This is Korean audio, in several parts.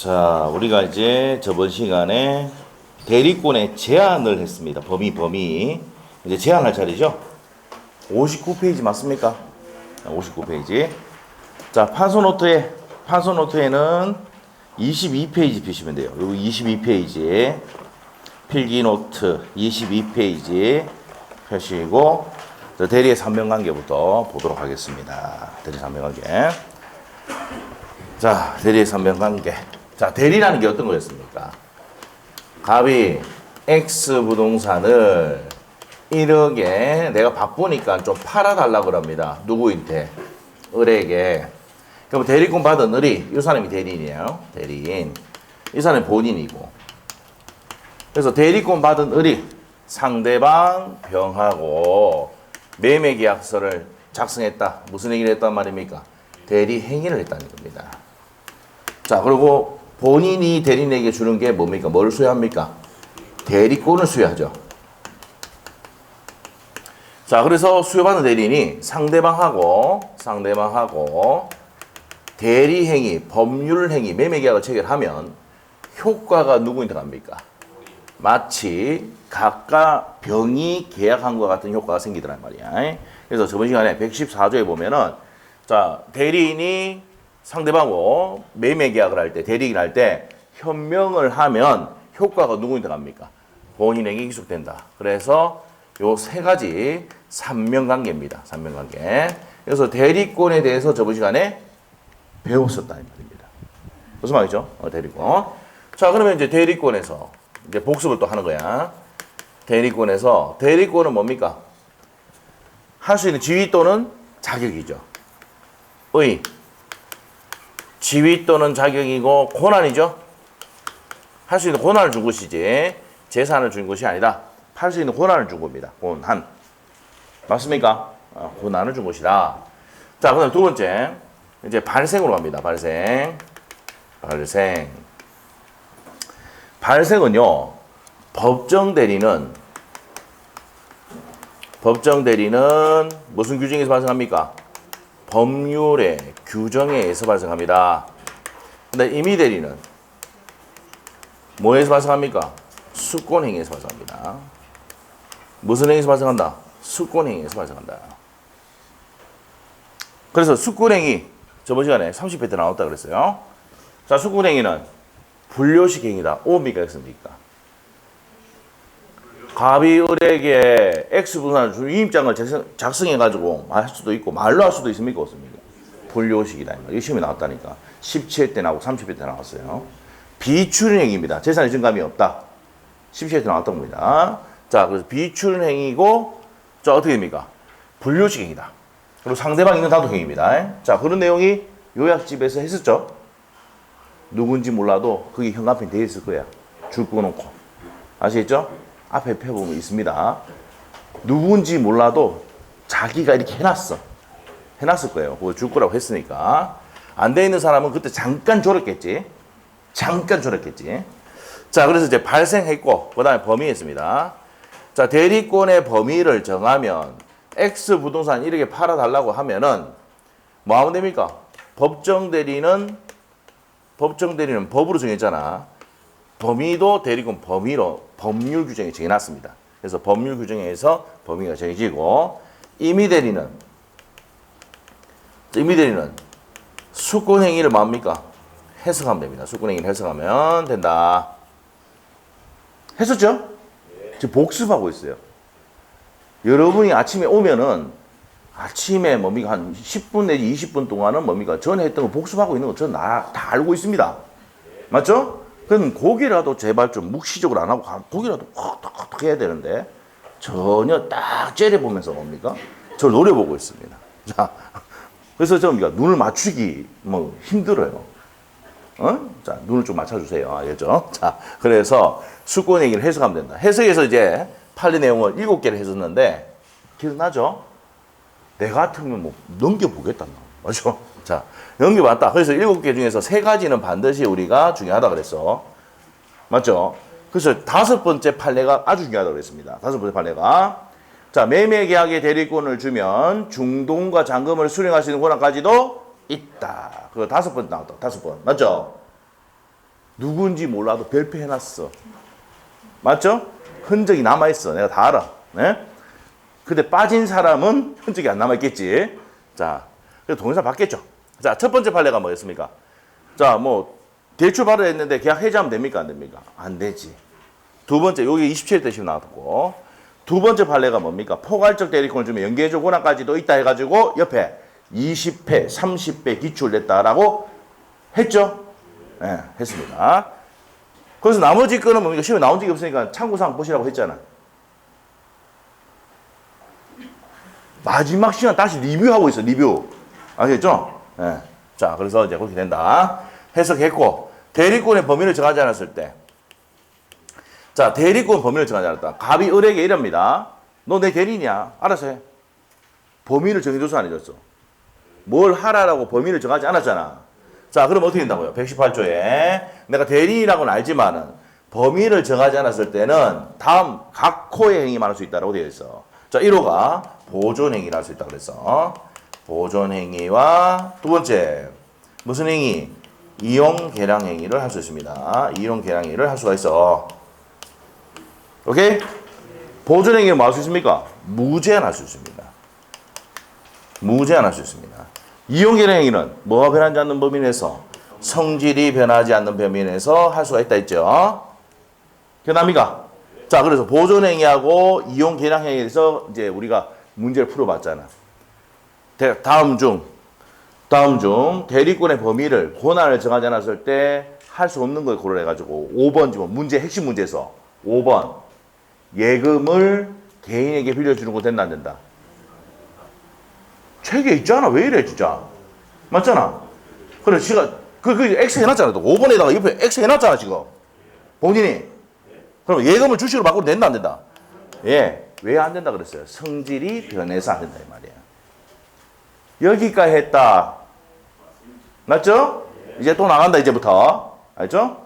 자, 우리가 이제 저번 시간에 대리권의 제한을 했습니다. 범위. 이제 제한할 차례죠? 59페이지 맞습니까? 59페이지. 자, 판소노트에는 22페이지 피시면 돼요. 여기 22페이지에 필기노트 22페이지 펴시고, 대리의 삼변관계부터 보도록 하겠습니다. 대리 삼변관계. 자, 대리의 삼변관계. 자, 대리라는 게 어떤 거였습니까? 갑이 X 부동산을 1억에 내가 바쁘니까 좀 팔아달라고 그럽니다. 누구한테? 을에게. 그럼 대리권 받은 을이, 이 사람이 대리인이에요. 대리인. 이 사람이 본인이고. 그래서 대리권 받은 을이 상대방 병하고 매매계약서를 작성했다. 무슨 얘기를 했단 말입니까? 대리 행위를 했다는 겁니다. 자, 그리고 본인이 대리인에게 주는 게 뭡니까? 뭘 수여합니까? 대리권을 수여하죠. 자, 그래서 수여받는 대리인이 상대방하고 대리 행위, 법률 행위, 매매계약을 체결하면 효과가 누구한테 갑니까? 마치 각각 병이 계약한 것 같은 효과가 생기더란 말이야. 그래서 저번 시간에 114조에 보면은, 자, 대리인이 상대방하고 매매계약을 할 때, 대리인 할 때 현명을 하면 효과가 누구한테 갑니까? 본인에게 기속된다. 그래서 요 세 가지 삼면관계입니다. 삼면관계. 그래서 대리권에 대해서 저번 시간에 배웠었다는 말입니다. 무슨 말이죠? 대리권. 자, 그러면 이제 대리권에서 이제 복습을 또 하는 거야. 대리권은 뭡니까? 할 수 있는 지위 또는 자격이죠. 지위 또는 자격이고 권한이죠. 할 수 있는 권한을 준 것이지 재산을 준 것이 아니다. 할 수 있는 권한을 준 겁니다. 권한. 맞습니까? 권한을 준 것이다. 자, 그다음 두 번째 이제 발생으로 갑니다. 발생은요. 법정 대리는 무슨 규정에서 발생합니까? 법률의 규정에 의해서 발생합니다. 근데 임의 대리는 뭐에서 발생합니까? 수권행위에서 발생합니다. 무슨 행위에서 발생한다? 수권행위에서 발생한다. 그래서 수권행위 저번 시간에 30회 때 나왔다 그랬어요. 자, 수권행위는 불료식 행위다. 옵니까? X입니까? 갑이 을에게 X 부동산을 준 위임장을 작성해가지고 할 수도 있고 말로 할 수도 있습니까? 없습니까? 불료식이다. 이 시험에 나왔다니까. 17회 때 나오고 30회 때 나왔어요. 비출행위입니다. 재산의 증감이 없다. 17회 때 나왔던 겁니다. 자, 그래서 비출행위고, 자, 어떻게 됩니까? 불료식 행위다. 그리고 상대방 있는 다도행위입니다. 자, 그런 내용이 요약집에서 했었죠. 누군지 몰라도 그게 현관편에 되어 있을 거야. 줄 꺼놓고. 아시겠죠? 앞에 펴보면 있습니다. 누군지 몰라도 자기가 이렇게 해놨을 거예요. 그거 줄 거라고 했으니까. 안 돼 있는 사람은 그때 잠깐 졸았겠지. 자, 그래서 이제 발생했고, 그 다음에 범위했습니다. 자, 대리권의 범위를 정하면, X 부동산 1억에 팔아달라고 하면은, 뭐 하면 됩니까? 법정 대리는 법으로 정했잖아. 범위도 대리권 범위로 법률 규정에 정해놨습니다. 그래서 법률 규정에 의해서 범위가 정해지고, 임의 대리는 수권행위를 뭡니까? 해석하면 됩니다. 수권행위를 해석하면 된다. 했었죠? 지금 복습하고 있어요. 여러분이 아침에 오면은 아침에 뭡니까? 한 10분 내지 20분 동안은 뭡니까? 전에 했던 거 복습하고 있는 거 저는 다 알고 있습니다. 맞죠? 그럼 고기라도 제발 좀 묵시적으로 안 하고 고기라도 확 해야 되는데 전혀 딱 째려보면서 뭡니까? 저를 노려보고 있습니다. 자, 그래서 좀 눈을 맞추기 뭐 힘들어요. 자, 눈을 좀 맞춰주세요. 알겠죠? 자, 그래서 수권 얘기를 해석하면 된다. 해석해서 이제 판례 내용을 7개를 해줬는데 기억나죠? 내 같으면 뭐 넘겨보겠다. 맞죠? 자, 넘겨봤다. 그래서 7개 중에서 3가지는 반드시 우리가 중요하다 그랬어. 맞죠? 그래서 5번째 판례가 아주 중요하다고 그랬습니다. 5번째 판례가. 자, 매매계약의 대리권을 주면 중동과 잔금을 수령할 수 있는 권한까지도 있다. 그거 5번 나왔다. 5번. 맞죠? 누군지 몰라도 별표 해놨어. 맞죠? 흔적이 남아있어. 내가 다 알아. 네? 근데 빠진 사람은 흔적이 안 남아있겠지. 자, 그래서 동영상 받겠죠. 자, 첫 번째 판례가 뭐였습니까? 자, 뭐 대출 받아야 했는데 계약 해지하면 됩니까? 안 됩니까? 안 되지. 두 번째, 여기 27대씩 나왔고, 두 번째 판례가 뭡니까? 포괄적 대리권을 주면 연계해줘 권한까지도 있다 해가지고 옆에 20회, 30배 기출냈다라고 했죠? 네, 했습니다. 그래서 나머지 거는 뭡니까? 시험에 나온 적이 없으니까 참고사항 보시라고 했잖아. 마지막 시간 다시 리뷰하고 있어, 리뷰. 아시겠죠? 네. 자, 그래서 이제 그렇게 된다. 해석했고, 대리권의 범위를 정하지 않았을 때. 자, 대리권 범위를 정하지 않았다. 갑이 을에게 이럽니다. 너 내 대리냐? 알아서 해. 범위를 정해줘서 안 해줬어. 뭘 하라라고 범위를 정하지 않았잖아. 자, 그럼 어떻게 된다고요? 118조에 내가 대리인이라고는 알지만은 범위를 정하지 않았을 때는 다음 각 코의 행위만 할 수 있다라고 되어 있어. 자, 1호가 보존행위를 할 수 있다 그랬어. 보존행위와 두 번째 무슨 행위? 이용 계량 행위를 할 수 있습니다. 이용 계량 행위를 할 수가 있어. 오케이? 보존행위는 뭐 할 수 있습니까? 무제한할 수 있습니다. 무제한할 수 있습니다. 이용 계량 행위는 뭐가 변하지 않는 범위 내에서 성질이 변하지 않는 범위 내에서 할 수가 있다 했죠. 변합니까? 자, 그래서 보존 행위하고 이용 계량 행위에서 이제 우리가 문제를 풀어봤잖아. 다음 중 대리권의 범위를 권한을 정하지 않았을 때 할 수 없는 걸 고려해가지고 5번 지금 문제 핵심 문제에서 5번 예금을 개인에게 빌려주는 거 된다 안 된다? 책에 있잖아. 왜 이래 진짜. 맞잖아. 그래 지가 그 X 해놨잖아. 또 5번에다가 옆에 X 해놨잖아 지금. 본인이. 그럼 예금을 주식으로 바꾸면 된다 안 된다? 예. 왜 안 된다 그랬어요? 성질이 변해서 안 된다 이 말이야. 여기까지 했다. 맞죠? 이제 또 나간다 이제부터. 알죠?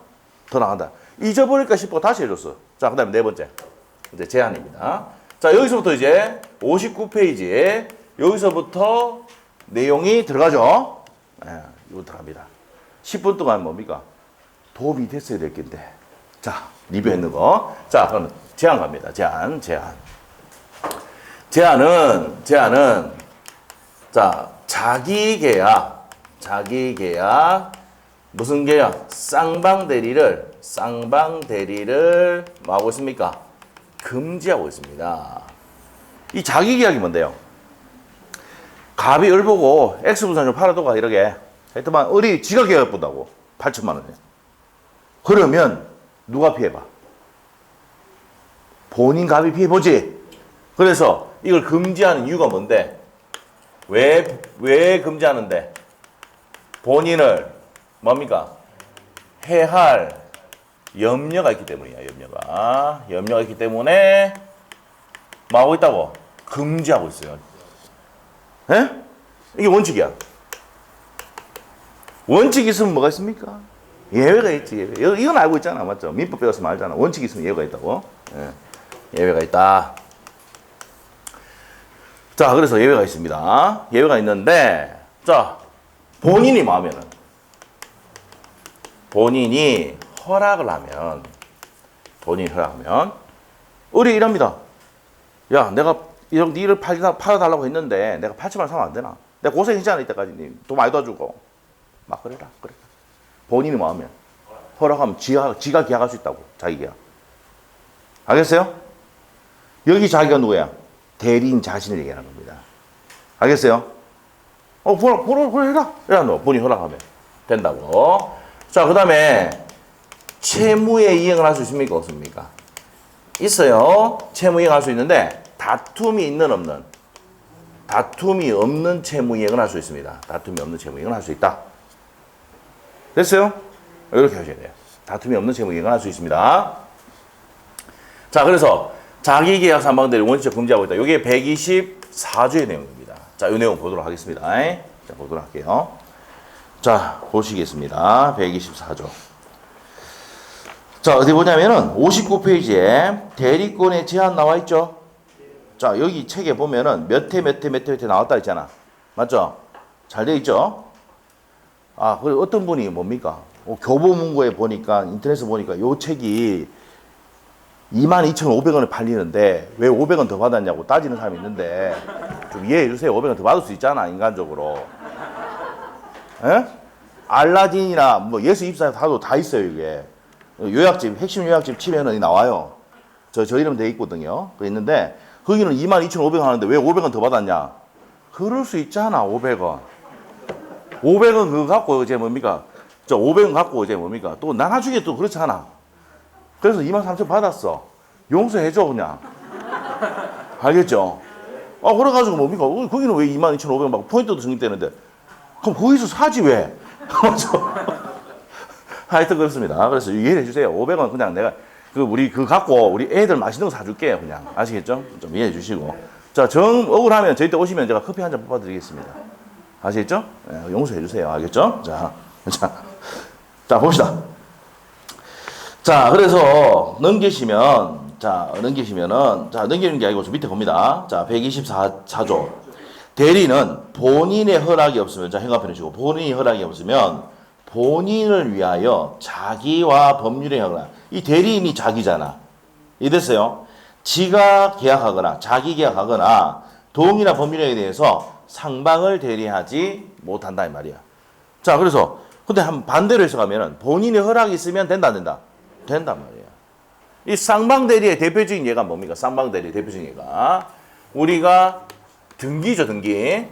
더 나간다. 잊어버릴까 싶어 다시 해줬어. 자, 그 다음에 네 번째. 이제 제한입니다. 자, 여기서부터 이제 59페이지에 여기서부터 내용이 들어가죠. 네, 이거 들어갑니다. 10분 동안 뭡니까? 도움이 됐어야 될 텐데. 자, 리뷰했는 거. 자, 그럼 제한 갑니다. 제한. 제한은 자, 자기 계약 무슨 계약? 쌍방대리를 뭐 하고 있습니까? 금지하고 있습니다. 이 자기 계약이 뭔데요? 갑이 을 보고 X부산 좀 팔아도가 이러게 했더만 을이 지가 계약 본다고 8천만 원에. 그러면 누가 피해봐? 본인 갑이 피해보지. 그래서 이걸 금지하는 이유가 뭔데? 왜 금지하는데? 본인을 뭡니까? 해할 염려가 있기 때문이야. 염려가 있기 때문에 뭐 하고 있다고? 금지하고 있어요. 에? 이게 원칙이야. 원칙이 있으면 뭐가 있습니까? 예외가 있지. 예외. 이건 알고 있잖아. 맞죠? 민법 배웠으면 알잖아. 원칙이 있으면 예외가 있다고. 예. 예외가 있다. 자, 그래서 예외가 있습니다. 예외가 있는데, 자, 본인이 허락을 하면, 을이 이랍니다. 야, 내가 이런 일을 팔아달라고 했는데, 내가 8천만 원 사면 안 되나? 내가 고생했잖아, 이때까지. 돈 많이 도와주고. 막 그래라. 본인이 마음에 허락하면 지가 계약할 수 있다고. 자기 계약. 알겠어요? 여기 자기가 누구야? 대리인 자신을 얘기하는 겁니다. 알겠어요? 해라. 야, 너 본인 허락하면 된다고. 자, 그 다음에 채무의 이행을 할 수 있습니까? 없습니까? 있어요. 채무 이행할 수 있는데 다툼이 있는 없는? 다툼이 없는 채무 이행을 할 수 있습니다. 다툼이 없는 채무 이행을 할 수 있다. 됐어요? 이렇게 하셔야 돼요. 다툼이 없는 채무 이행을 할 수 있습니다. 자, 그래서 자기계약 삼방대리 원칙적 금지하고 있다. 이게 124조의 내용입니다. 자, 이 내용 보도록 하겠습니다. 자, 보도록 할게요. 자, 보시겠습니다. 124조. 자, 어디 보냐면은 59페이지에 대리권의 제한 나와 있죠? 자, 여기 책에 보면은 몇 회 나왔다 했잖아. 맞죠? 잘 돼 있죠? 아, 그리고 어떤 분이 뭡니까? 교보문고에 보니까, 인터넷에 보니까 요 책이 22,500원에 팔리는데 왜 500원 더 받았냐고 따지는 사람이 있는데 좀 이해해 주세요. 500원 더 받을 수 있잖아, 인간적으로. 에? 알라딘이나 뭐 예수 입사 다도 다 있어요, 이게. 요약집, 핵심 요약집 치면은 나와요. 저 이름 돼 있거든요. 그 있는데 거기는 22,500원 하는데 왜 500원 더 받았냐? 그럴 수 있잖아, 500원. 500원 그거 갖고 이제 뭡니까? 저 500원 갖고 이제 뭡니까? 또 나중에 또 그렇잖아. 그래서 23,000원 받았어. 용서해줘, 그냥. 알겠죠? 그래가지고 뭡니까? 거기는 왜 22,500원 받고 포인트도 적립되는데. 그럼 거기서 사지, 왜? 하여튼 그렇습니다. 그래서 이해해 주세요. 500원 그냥 내가, 우리 갖고 우리 애들 맛있는 거 사줄게요, 그냥. 아시겠죠? 좀 이해해 주시고. 자, 정 억울하면 저희 때 오시면 제가 커피 한 잔 뽑아드리겠습니다. 아시겠죠? 네, 용서해 주세요. 알겠죠? 자, 봅시다. 자, 그래서 넘기시면은, 넘기는 게 아니고 저 밑에 봅니다. 자, 124조. 대리는 본인의 허락이 없으면, 자, 행간편에 주고, 본인의 허락이 없으면 본인을 위하여 자기와 법률의 허락. 이 대리인이 자기잖아. 이랬어요. 지가 계약하거나, 자기 계약하거나, 동의나 법률에 대해서 상방을 대리하지 못한다, 이 말이야. 자, 그래서, 근데 반대로 해서 가면은 본인의 허락이 있으면 된다, 안 된다? 된단 말이야. 이 쌍방대리의 대표적인 예가 뭡니까? 쌍방대리의 대표적인 예가 우리가 등기죠, 등기.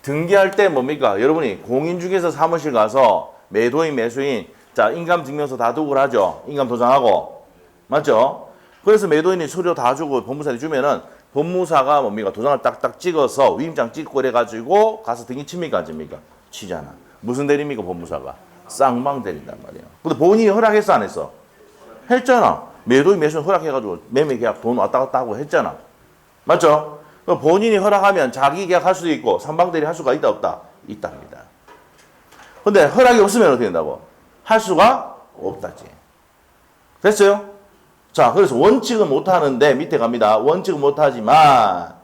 등기할 때 뭡니까? 여러분이 공인중개사 사무실 가서 매도인, 매수인, 자, 인감증명서 다 두고 하죠. 인감 도장하고. 맞죠? 그래서 매도인이 서류 다 주고 법무사에 주면은 법무사가 뭡니까? 도장을 딱딱 찍어서 위임장 찍고 이래가지고 가서 등기 칩니까? 안 칩니까? 치잖아. 무슨 대리입니까? 법무사가. 쌍방대리인단 말이야. 근데 본인이 허락했어, 안 했어? 했잖아. 매도인 매수인 허락해가지고 매매 계약 돈 왔다 갔다 하고 했잖아. 맞죠? 본인이 허락하면 자기 계약할 수도 있고 삼방대리 할 수가 있다 없다? 있답니다. 근데 허락이 없으면 어떻게 된다고? 할 수가 없다지. 됐어요? 자, 그래서 원칙은 못하는데 밑에 갑니다. 원칙은 못하지만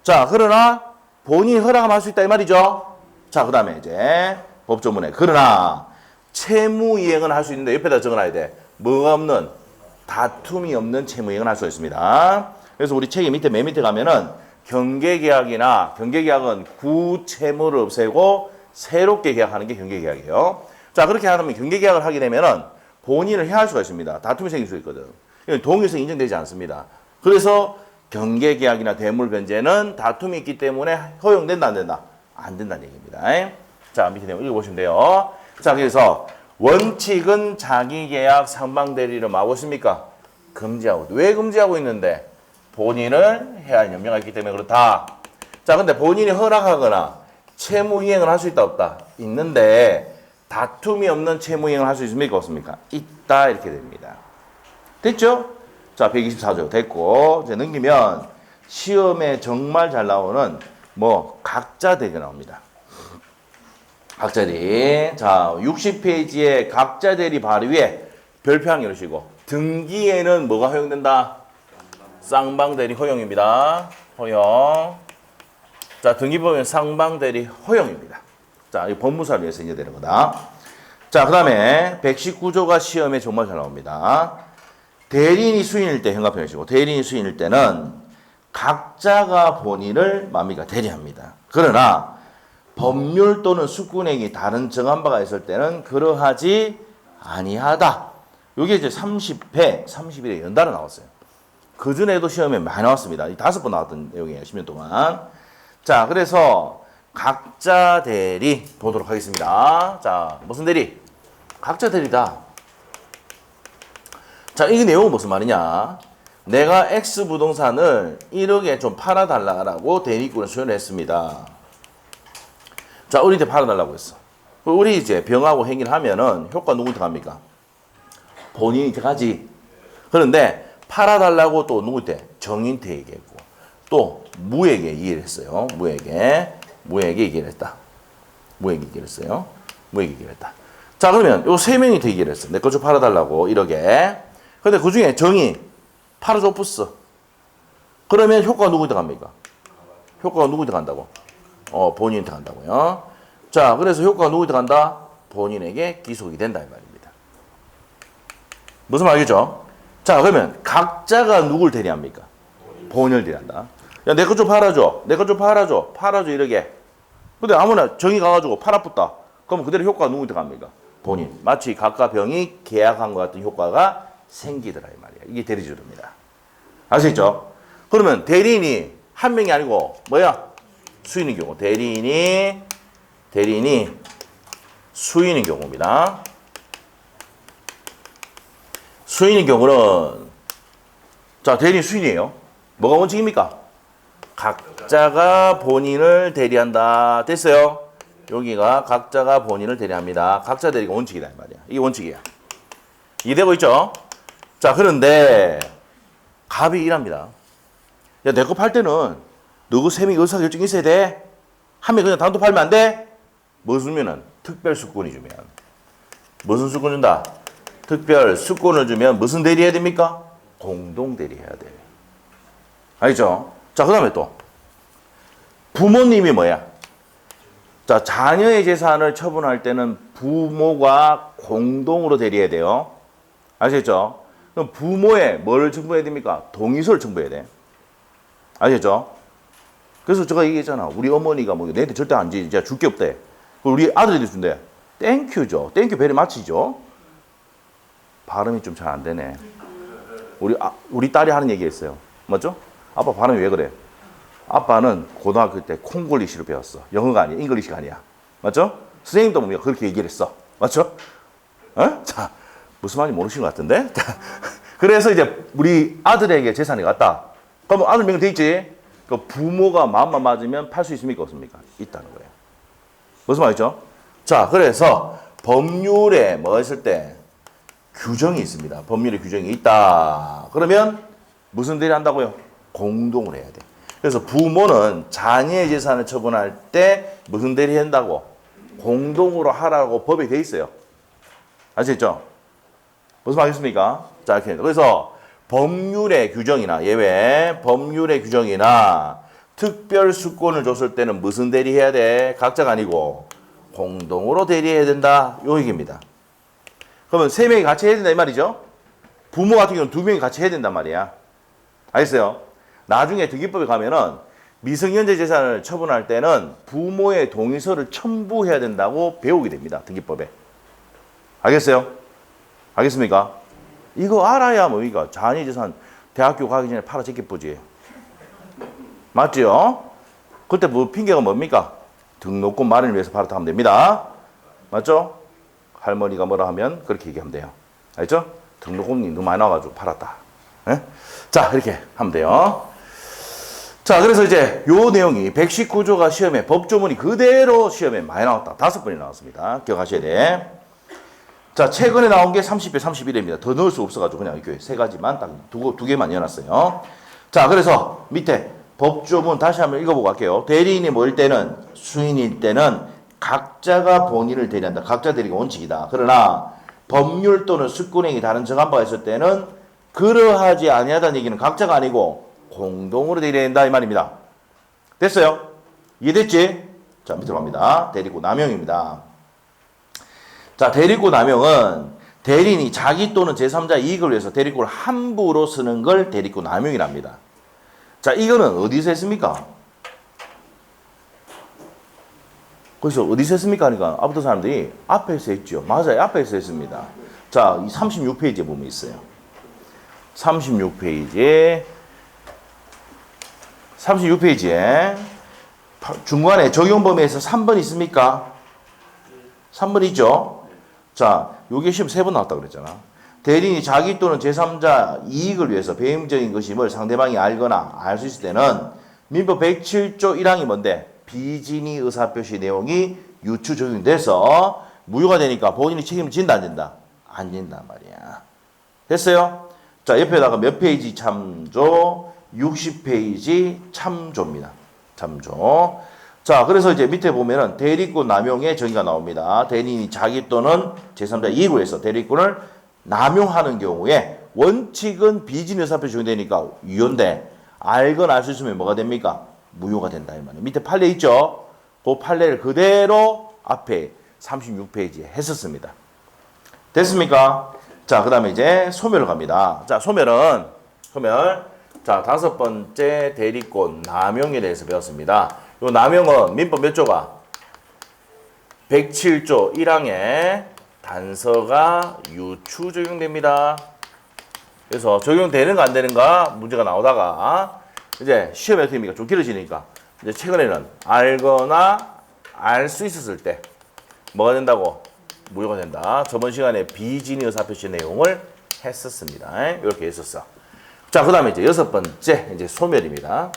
자, 그러나 본인이 허락하면 할 수 있다 이 말이죠. 자, 그 다음에 이제 법조문에 그러나 채무이행은 할 수 있는데 옆에다 적어놔야 돼. 뭐가 없는? 다툼이 없는 채무이행은 할 수 있습니다. 그래서 우리 책의 밑에 맨 밑에 가면은 경계계약은 구채무를 없애고 새롭게 계약하는 게 경계계약이에요. 자, 그렇게 하면 경계계약을 하게 되면은 본인을 해할 수가 있습니다. 다툼이 생길 수 있거든. 동일성이 인정되지 않습니다. 그래서 경계계약이나 대물변제는 다툼이 있기 때문에 허용된다, 안 된다? 안 된다는 얘기입니다. 자, 밑에 내용 읽어보시면 돼요. 자, 그래서 원칙은 자기계약 상방대리를 하고 있습니까? 금지하고. 왜 금지하고 있는데? 본인을 해야 할 염려가 있기 때문에 그렇다. 자, 근데 본인이 허락하거나 채무이행을 할 수 있다, 없다? 있는데 다툼이 없는 채무이행을 할 수 있습니까, 없습니까? 있다, 이렇게 됩니다. 됐죠? 자, 124조 됐고 이제 넘기면 시험에 정말 잘 나오는 각자 대리 나옵니다. 각자 대리. 자, 60페이지에 각자 대리 바로 위에 별표한 이러시고 등기에는 뭐가 허용된다? 쌍방대리 허용입니다. 허용. 자, 등기법에는 쌍방대리 허용입니다. 자, 이 법무사를 위해서 이제 되는 거다. 자, 그 다음에 119조가 시험에 정말 잘 나옵니다. 대리인이 수인일 때 현가편이시고 대리인이 수인일 때는 각자가 본인을 대리합니다. 그러나 법률 또는 숙군행위 다른 정한 바가 있을 때는 그러하지 아니하다. 이게 이제 30회, 31회 연달아 나왔어요. 그 전에도 시험에 많이 나왔습니다. 5번 나왔던 내용이에요. 10년 동안. 자, 그래서 각자 대리 보도록 하겠습니다. 자, 무슨 대리? 각자 대리다. 자, 이 내용은 무슨 말이냐? 내가 X 부동산을 1억에 좀 팔아달라고 대리권을 수여했습니다. 자, 우리한테 팔아달라고 했어. 우리 이제 병하고 행위를 하면은 효과 누구한테 갑니까? 본인한테 가지. 그런데 팔아달라고 또 누구한테? 정인한테 얘기했고 또 무에게 얘기를 했어요. 무에게 얘기를 했다. 무에게 얘기를 했어요. 무에게 얘기를 했다. 자, 그러면 요 세 명한테 얘기를 했어. 내 거 좀 팔아달라고 1억에. 근데 그 중에 정이 팔아줘 뿌스. 그러면 효과가 누구한테 갑니까? 효과가 누구한테 간다고? 본인한테 간다고요. 자, 그래서 효과가 누구한테 간다? 본인에게 기속이 된다 이 말입니다. 무슨 말이죠? 자, 그러면 각자가 누굴 대리합니까? 본인을 대리한다. 야, 내 것 좀 팔아줘. 내 것 좀 팔아줘. 팔아줘 이러게. 근데 아무나 정이 가가지고 팔아붙다. 그럼 그대로 효과가 누구한테 갑니까? 본인. 마치 각과 병이 계약한 것 같은 효과가 생기더라 이 말이야. 이게 대리주입니다. 아시겠죠? 그러면 대리인이 한 명이 아니고 뭐야? 수인인 경우. 대리인이 수인인 경우입니다. 수인인 경우는 자, 대리인 수인이에요. 뭐가 원칙입니까? 각자가 본인을 대리한다. 됐어요? 여기가 각자가 본인을 대리합니다. 각자 대리가 원칙이다 이 말이야. 이게 원칙이야. 이해되고 있죠? 자, 그런데 갑이 이랍니다. 야, 내 거 팔 때는 너그 세 명이 의사결정이 있어야 돼. 한 명 그냥 단독 팔면 안 돼? 뭐 주면은 특별 수권이 주면 무슨 수권 준다? 특별 수권을 주면 무슨 대리해야 됩니까? 공동 대리해야 돼. 알죠? 자, 그 다음에 또 부모님이 뭐야? 자, 자녀의 재산을 처분할 때는 부모가 공동으로 대리해야 돼요. 아시겠죠? 그럼 부모의 뭐를 첨부해야 됩니까? 동의서를 첨부해야 돼. 아시겠죠? 그래서 제가 얘기했잖아. 우리 어머니가 뭐 내한테 절대 안 지, 이제 줄 게 없대. 우리 아들이 준대. 땡큐죠. 땡큐 베리 마치죠. 발음이 좀 잘 안 되네. 우리 딸이 하는 얘기 했어요. 맞죠? 아빠 발음이 왜 그래? 아빠는 고등학교 때 콩글리시로 배웠어. 영어가 아니야. 잉글리시가 아니야. 맞죠? 선생님도 뭐 그렇게 얘기를 했어. 맞죠? 어? 자, 무슨 말인지 모르시는 것 같은데? 그래서 이제 우리 아들에게 재산이 갔다. 그러면 아들 명령 돼 있지? 그 부모가 마음만 맞으면 팔 수 있습니까? 없습니까? 있다는 거예요. 무슨 말이죠? 자, 그래서 법률에 뭐 했을 때 규정이 있습니다. 법률에 규정이 있다. 그러면 무슨 대리 한다고요? 공동으로 해야 돼. 그래서 부모는 자녀의 재산을 처분할 때 무슨 대리 한다고? 공동으로 하라고 법에 돼 있어요. 아시겠죠? 무슨 말이겠습니까? 자, 이렇게. 그래서 법률의 규정이나 예외, 법률의 규정이나 특별 수권을 줬을 때는 무슨 대리해야 돼? 각자가 아니고 공동으로 대리해야 된다. 요 얘기입니다. 그러면 세 명이 같이 해야 된다 이 말이죠. 부모 같은 경우는 두 명이 같이 해야 된단 말이야. 알겠어요? 나중에 등기법에 가면은 미성년자 재산을 처분할 때는 부모의 동의서를 첨부해야 된다고 배우게 됩니다. 등기법에. 알겠어요? 알겠습니까? 이거 알아야 뭡니까? 자녀 재산 대학교 가기 전에 팔아 제껴보지. 맞죠? 그때 뭐 핑계가 뭡니까? 등록금 마련을 위해서 팔았다 하면 됩니다. 맞죠? 할머니가 뭐라 하면 그렇게 얘기하면 돼요. 알죠? 등록금이 너무 많이 나와가지고 팔았다. 네? 자, 이렇게 하면 돼요. 자, 그래서 이제 요 내용이 119조가 시험에 법조문이 그대로 시험에 많이 나왔다. 5번이 나왔습니다. 기억하셔야 돼. 자, 최근에 나온 게 30배, 31회입니다. 더 넣을 수 없어가지고 그냥 이렇게 세 가지만 딱 두 개만 넣어놨어요. 자, 그래서 밑에 법조문 다시 한번 읽어보고 갈게요. 대리인이 뭐일 때는, 수인일 때는 각자가 본인을 대리한다. 각자 대리가 원칙이다. 그러나 법률 또는 수권행위 다른 정한 바가 있을 때는 그러하지 아니하다는 얘기는 각자가 아니고 공동으로 대리해야 된다 이 말입니다. 됐어요? 이해됐지? 자, 밑으로 갑니다. 대리고 남용입니다. 자, 대리고 남용은 대리인이 자기 또는 제3자 이익을 위해서 대리권을 함부로 쓰는 걸 대리고 남용이랍니다. 자, 이거는 어디서 했습니까? 그래서 어디서 했습니까? 하니까 앞부터 사람들이 앞에서 했죠. 맞아요. 앞에서 했습니다. 자, 이 36페이지에 보면 있어요. 36페이지에 중간에 적용 범위에서 3번 있습니까? 3번 있죠? 자, 요게 시험 3번 나왔다 그랬잖아. 대리인이 자기 또는 제3자 이익을 위해서 배임적인 것임을 상대방이 알거나 알 수 있을 때는 민법 107조 1항이 뭔데? 비진의 의사표시 내용이 유추 적용돼서 무효가 되니까 본인이 책임을 진다 안 진다? 안 진단 말이야. 됐어요? 자, 옆에다가 몇 페이지 참조? 60페이지 참조입니다. 참조. 자, 그래서 이제 밑에 보면은 대리권 남용의 정의가 나옵니다. 대리인이 자기 또는 제3자 이익을 위해서 대리권을 남용하는 경우에 원칙은 비진의 의사표시 적용되니까 유효인데 알거나 알 수 있으면 뭐가 됩니까? 무효가 된다 이 말이에요. 밑에 판례 있죠? 그 판례를 그대로 앞에 36페이지에 했었습니다. 됐습니까? 자, 그 다음에 이제 소멸을 갑니다. 자, 소멸. 자, 5번째 대리권 남용에 대해서 배웠습니다. 요 남용은 민법 몇 조가? 107조 1항에 단서가 유추 적용됩니다. 그래서 적용되는가 안 되는가 문제가 나오다가 이제 시험에 어떻게 됩니까? 좀 길어지니까 이제 최근에는 알거나 알 수 있었을 때 뭐가 된다고? 무효가 된다. 저번 시간에 비진의 의사표시 내용을 했었습니다. 이렇게 했었어. 자, 그 다음에 이제 6번째 이제 소멸입니다.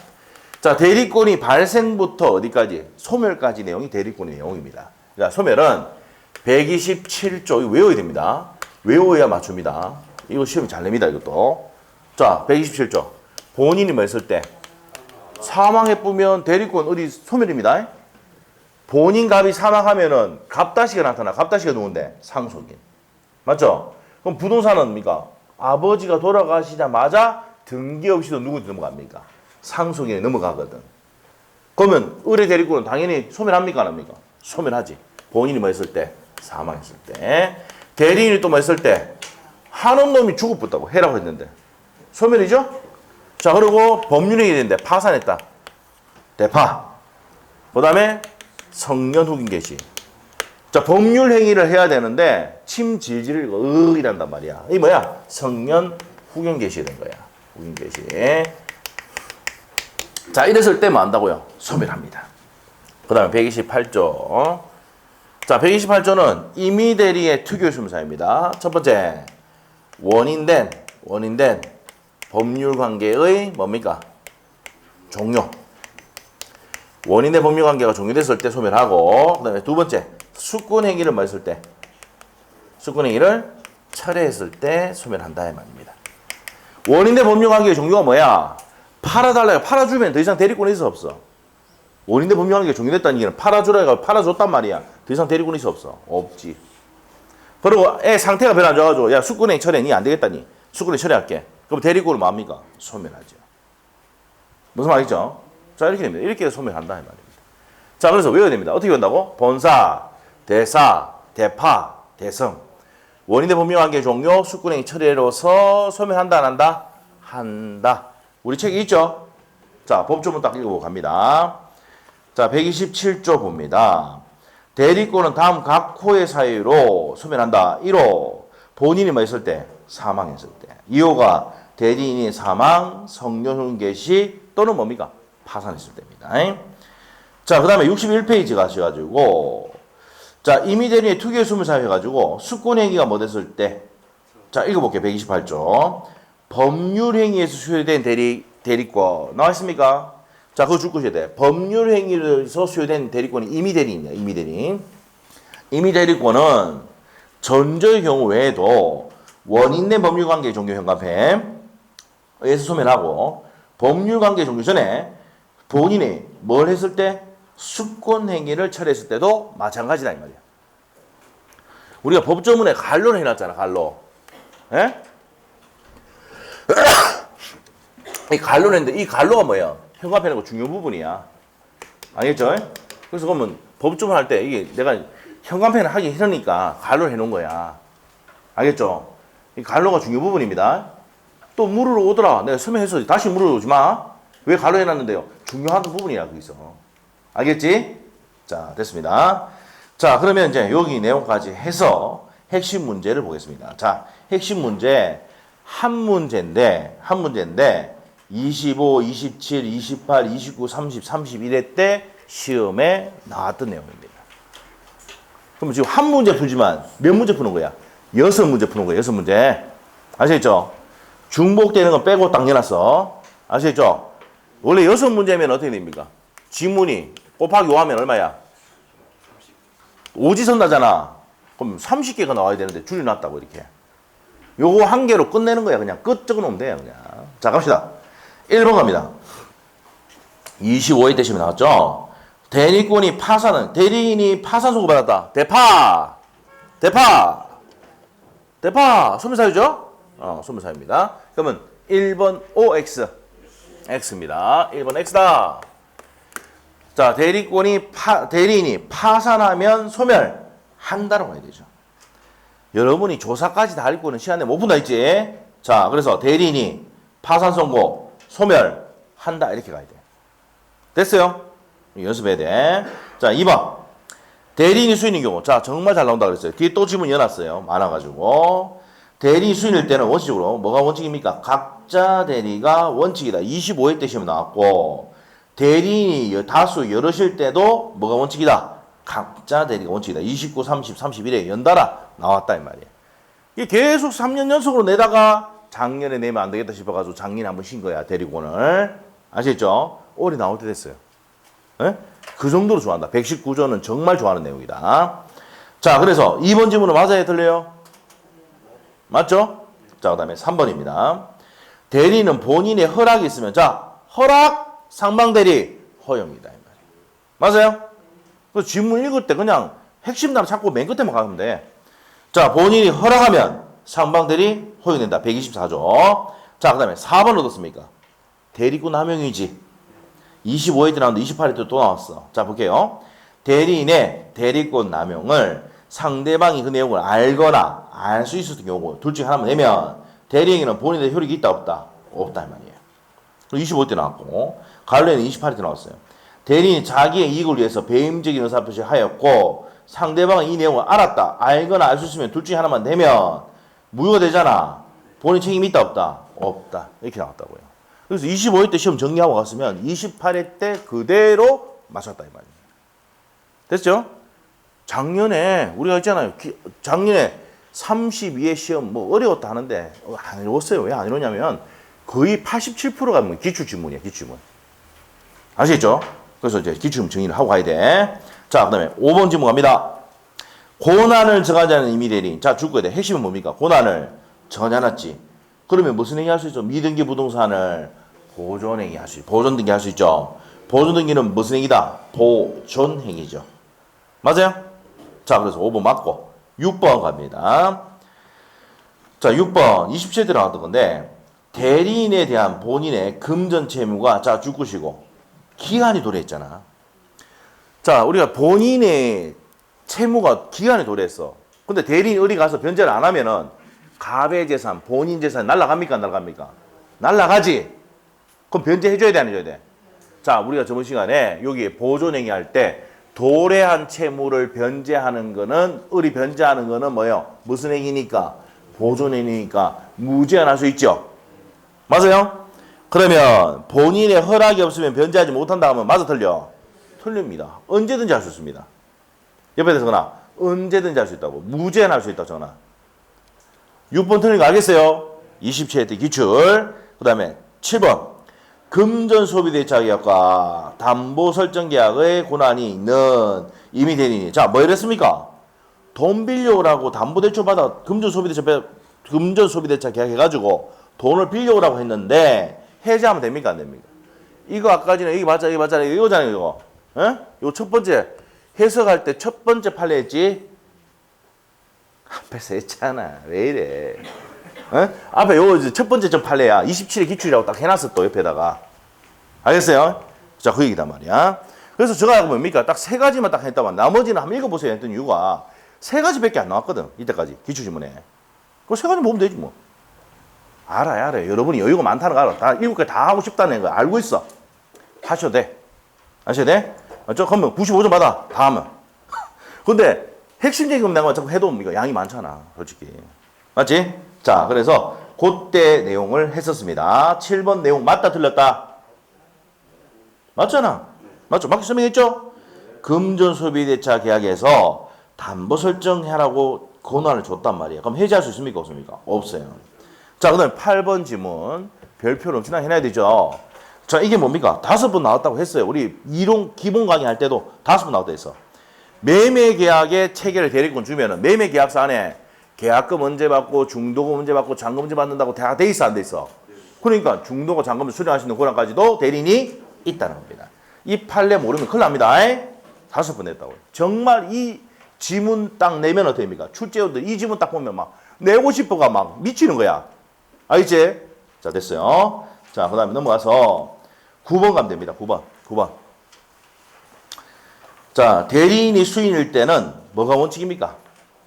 자, 대리권이 발생부터 어디까지? 소멸까지 내용이 대리권의 내용입니다. 자, 소멸은 127조, 이거 외워야 됩니다. 외워야 맞춥니다. 이거 시험이 잘 냅니다, 이것도. 자, 127조. 본인이 뭐 했을 때? 사망해 뿌면 대리권 어디 소멸입니다. 본인 갑이 사망하면은 갑다시가 나타나. 갑다시가 누군데? 상속인. 맞죠? 그럼 부동산은 뭡니까? 아버지가 돌아가시자마자 등기 없이도 누구한테 넘어갑니까? 상속인에 넘어가거든. 그러면 의뢰 대리권은 당연히 소멸합니까? 안 합니까? 소멸하지. 본인이 뭐 했을 때? 사망했을 때. 대리인이 또 뭐 했을 때? 하는 놈이 죽어붙다고 해라고 했는데. 소멸이죠? 자, 그리고 법률행위 되는데 파산했다. 대파. 그 다음에 성년 후긴 개시. 자, 법률행위를 해야 되는데 침질질을 이란단 말이야. 이 뭐야? 성년 후견 개시가 된 거야. 후견 개시. 자, 이랬을 때 뭐 한다고요? 소멸합니다. 그 다음에 128조. 자, 128조는 임의대리의 특유수무사입니다. 첫 번째, 원인된 법률관계의 뭡니까? 종료. 원인된 법률관계가 종료됐을 때 소멸하고, 그 다음에 두 번째, 수권행위를 뭐 했을 때? 수권행위를 철회했을 때 소멸한다 이 말입니다. 원인된 법률관계의 종료가 뭐야? 팔아달라고 팔아주면 더 이상 대리권이 있어 없어? 원인된 법률관계가 종료됐다는 얘기는 팔아주라고 팔아줬단 말이야. 더 이상 대리권이 있어 없어? 없지. 그리고 애 상태가 별로 안 좋아가지고 야 수권행위 철회니 안 되겠다니 수권행위 철회할게. 그럼 대리권을 뭡니까? 소멸하죠. 무슨 말이죠? 자, 이렇게 됩니다. 이렇게 해서 소멸한다 이 말입니다. 자, 그래서 외워야 됩니다. 어떻게 외운다고? 본사, 대사, 대파, 대성. 원인된 법률관계 종료, 수권행위 철회로서 소멸한다 안 한다? 한다. 우리 책이 있죠? 자, 법조문 딱 읽어보고 갑니다. 자, 127조 봅니다. 대리권은 다음 각 호의 사유로 소멸한다. 1호, 본인이 뭐 했을 때? 사망했을 때. 2호가 대리인이 사망, 성년후 개시 또는 뭡니까? 파산했을 때입니다. 자, 그 다음에 61페이지 가셔가지고 자, 임의대리인의 특유수무사 해가지고 수권행위가 뭐 됐을 때? 자, 읽어볼게요. 128조. 법률행위에서 수요된 대리권 나와있습니까? 자, 그거 줄 것이야 돼. 법률행위에서 수요된 대리권이 임의대리인이야. 임의대리인. 임의대리권은 전저의 경우 외에도 원인된 법률관계 종료 현관패에서 소멸하고 법률관계 종료 전에 본인이 뭘 했을 때? 수권행위를 철회했을 때도 마찬가지다 이 말이야. 우리가 법조문에 간로를 해놨잖아. 간로. 예? 이 간로를 했는데 이 간로가 뭐야? 현관패는 중요 부분이야. 알겠죠? 그래서 그러면 법조문 할 때 이게 내가 현관패는 하기 싫으니까 간로를 해놓은 거야. 알겠죠? 이 간로가 중요 부분입니다. 또 물으러 오더라. 내가 설명해서 다시 물으러 오지 마. 왜 간로 해놨는데요? 중요한 부분이야 거기서. 알겠지? 자, 됐습니다. 자, 그러면 이제 여기 내용까지 해서 핵심 문제를 보겠습니다. 자, 핵심 문제 한 문제인데 25, 27, 28, 29, 30, 31회 때 시험에 나왔던 내용입니다. 그럼 지금 한 문제 풀지만 몇 문제 푸는 거야? 6문제 푸는 거야. 6문제. 아시겠죠? 중복되는 건 빼고 딱 내놨어. 아시겠죠? 원래 6문제면 어떻게 됩니까? 지문이 곱하기 5 하면 얼마야? 오지선 나잖아. 그럼 30개가 나와야 되는데 줄여놨다고 이렇게. 요거 한 개로 끝내는 거야. 그냥 끝 적어놓으면 돼요. 그냥. 자, 갑시다. 1번 갑니다. 25회 때 시험에 나왔죠? 대리권이 파산은, 대리인이 파산 소구받았다. 대파! 소멸사유죠? 소멸사유입니다. 그러면 1번 OX. X입니다. 1번 X다. 자, 대리인이 파산하면 소멸. 한다라고 해야 되죠. 여러분이 조사까지 다 읽고는 시간에 못 푼다 했지. 자, 그래서 대리인이 파산 선고, 소멸 한다 이렇게 가야 돼. 됐어요? 연습해야 돼. 자, 2번. 대리인이 수인인 경우. 자, 정말 잘 나온다 그랬어요. 뒤에 또 질문 연놨어요. 많아가지고. 대리인이 수인일 때는 원칙적으로 뭐가 원칙입니까? 각자 대리가 원칙이다. 25회 때 시험 나왔고, 대리인이 다수 여럿일 때도 뭐가 원칙이다? 각자 대리가 원칙이다. 29, 30, 31회 연달아 나왔다 이 말이에요. 이게 계속 3년 연속으로 내다가 작년에 내면 안 되겠다 싶어가지고 작년에 한번 쉰 거야. 대리권을. 아시겠죠? 올해 나올 때 됐어요. 네? 그 정도로 좋아한다. 119조는 정말 좋아하는 내용이다. 자, 그래서 2번 질문은 맞아요? 틀려요? 맞죠? 자, 그 다음에 3번입니다. 대리는 본인의 허락이 있으면, 자, 허락, 상방대리, 허용이다. 이 말이에요. 맞아요? 그 질문 읽을 때 그냥 핵심 단어 찾고 맨 끝에만 가면 돼. 자, 본인이 허락하면 상방대리 허용된다. 124조. 자, 그 다음에 4번 얻었습니까? 대리권 남용이지. 25회 때 나왔는데 28회 때 또 나왔어. 자, 볼게요. 대리인의 대리권 남용을 상대방이 그 내용을 알거나 알 수 있었던 경우 둘 중에 하나만 내면 대리인은 본인의 효력이 있다 없다? 없다 이 말이에요. 25회 때 나왔고 가을에는 28회 때 나왔어요. 대리인이 자기의 이익을 위해서 배임적인 의사표시를 하였고 상대방은 이 내용을 알았다, 알거나 알 수 있으면 둘 중에 하나만 내면 무효가 되잖아. 본인 책임이 있다 없다? 없다. 이렇게 나왔다고요. 그래서 25회 때 시험 정리하고 갔으면 28회 때 그대로 맞췄다 이 말이에요. 됐죠? 작년에 우리가 있잖아요. 작년에 32회 시험 뭐 어려웠다 하는데 안 어려웠어요. 왜 안 어려웠냐면 거의 87%가 뭐 기출지문이야. 기출지문. 아시겠죠? 그래서 이제 기출지문 정리를 하고 가야 돼. 자, 그 다음에 5번 질문 갑니다. 고난을 정하지 않은 임의 대리인. 자, 줄 거야 돼. 핵심은 뭡니까? 고난을 정하지 않았지. 그러면 무슨 행위 할 수 있죠? 미등기 부동산을 보존행위 할 수 있죠. 보존등기 할 수 있죠. 보존등기는 무슨 행위다? 보존행위죠. 맞아요? 자, 그래서 5번 맞고 6번 갑니다. 자, 6번 27대 나왔던 건데 대리인에 대한 본인의 금전 채무가 자, 줄 것이고 기한이 도래했잖아. 자, 우리가 본인의 채무가 기한이 도래했어. 근데 대리인이 어디 가서 변제를 안 하면은 갑의 재산, 본인 재산 날라갑니까? 안 날라갑니까? 날라가지. 그럼 변제해줘야 돼, 안 해줘야 돼? 자, 우리가 저번 시간에 여기 보존행위 할 때 도래한 채무를 변제하는 거는, 을이 변제하는 거는 뭐예요? 무슨 행위니까? 보존행위니까 무제한할 수 있죠. 맞아요? 그러면 본인의 허락이 없으면 변제하지 못한다 하면 맞아 틀려? 틀립니다. 언제든지 할 수 있습니다. 옆에 대해서 거나 언제든지 할 수 있다고. 무제한할 수 있다고 전화. 6번 틀린 거 알겠어요? 27회 때 기출. 그 다음에 7번. 금전소비대차 계약과 담보설정계약의 고난이 있는 임의 대리인이. 자, 뭐 이랬습니까? 돈 빌려오라고 담보대출 받아 금전소비대차 계약 해가지고 돈을 빌려오라고 했는데 해지하면 됩니까? 안 됩니까? 이거 아까 전에 이게 맞잖아, 이거잖아요, 이거. 예? 이거 첫 번째 해석할 때 첫 번째 판례 했지? 앞에서 했잖아. 왜 이래? 어? 앞에 요 첫 번째 좀 판례야. 27의 기출이라고 딱 해놨어 또 옆에다가. 알겠어요? 자, 그 얘기단 말이야. 그래서 제가 뭡니까? 딱 세 가지만 딱 했다만 나머지는 한번 읽어보세요 했던 이유가 세 가지밖에 안 나왔거든. 이때까지 기출지문에. 그 세 가지 보면 되지 뭐. 알아요. 여러분이 여유가 많다는 거 알아. 다 7개 다 하고 싶다는 거 알고 있어. 하셔도 돼. 아셔도 돼? 저 그러면 95점 받아. 다 하면. 근데 핵심적인 것만 내가 자꾸 해도 이거 양이 많잖아. 솔직히. 맞지? 자, 그래서 그때 내용을 했었습니다. 7번 내용 맞다 틀렸다? 맞잖아. 맞죠? 맞게 설명했죠? 금전소비대차 계약에서 담보 설정하라고 권한을 줬단 말이에요. 그럼 해지할 수 있습니까? 없습니까? 없어요. 자, 그 다음에 8번 지문 별표를 엄청나게 해놔야 되죠. 자, 이게 뭡니까? 5번 나왔다고 했어요. 우리 이론 기본 강의 할 때도 5번 나왔다 했어. 매매계약의 체계를 대리권 주면은 매매계약서 안에 계약금 언제 받고 중도금 언제 받고 잔금 언제 받는다고 다 돼 있어 안 돼 있어? 그러니까 중도금 잔금을 수령할 수 있는 권한까지도 대리인이 있다는 겁니다. 이 판례 모르면 큰일 납니다. 5번 냈다고요. 정말 이 지문 딱 내면 어떻게 됩니까? 출제원들 이 지문 딱 보면 막 내고 싶어가 막 미치는 거야. 알겠지? 자, 됐어요. 자, 그 다음에 넘어가서 9번 가면 됩니다. 9번. 자, 대리인이 수인일 때는 뭐가 원칙입니까?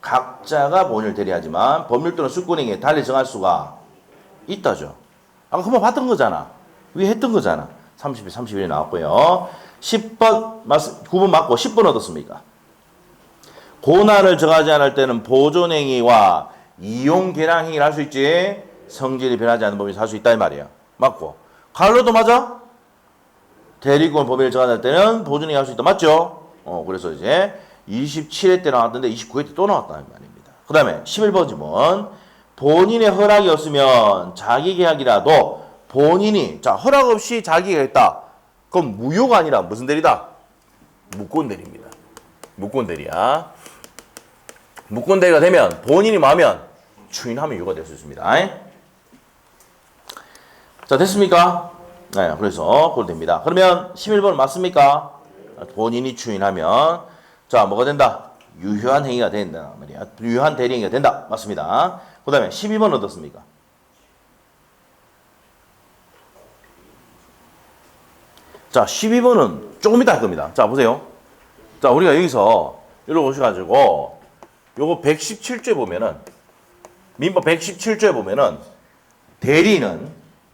각자가 본인을 대리하지만 법률 또는 수권행위에 달리 정할 수가 있다죠. 아까 그만 봤던 거잖아. 위에 했던 거잖아. 30일, 31이 나왔고요. 10번, 9번 맞고 10번 얻었습니까? 고난을 정하지 않을 때는 보존행위와 이용계량행위를 할 수 있지 성질이 변하지 않는 법인에서 할 수 있다 이 말이야. 맞고. 갈로도 맞아? 대리권 법인을 정하지 않을 때는 보존행위 할 수 있다. 맞죠? 그래서 이제 27회 때 나왔던데 29회 때 또 나왔다는 말입니다. 그 다음에 11번 지문. 본인의 허락이 없으면 자기계약이라도 본인이 자 허락 없이 자기가 했다. 그럼 무효가 아니라 무슨 대리다? 무권대리입니다. 무권대리야. 무권대리가 되면 본인이 마으면 추인하면 유효가 될 수 있습니다. 자 됐습니까? 네, 그래서 그걸 됩니다. 그러면 11번 맞습니까? 본인이 추인하면 자 뭐가 된다? 유효한 행위가 된다 말이야. 유효한 대리행위가 된다. 맞습니다. 그 다음에 12번 어떻습니까? 자 12번은 조금 이따 할 겁니다. 자 보세요. 자 우리가 여기서 이러고 오셔가지고 요거 117조에 보면은 민법 117조에 보면은 대리는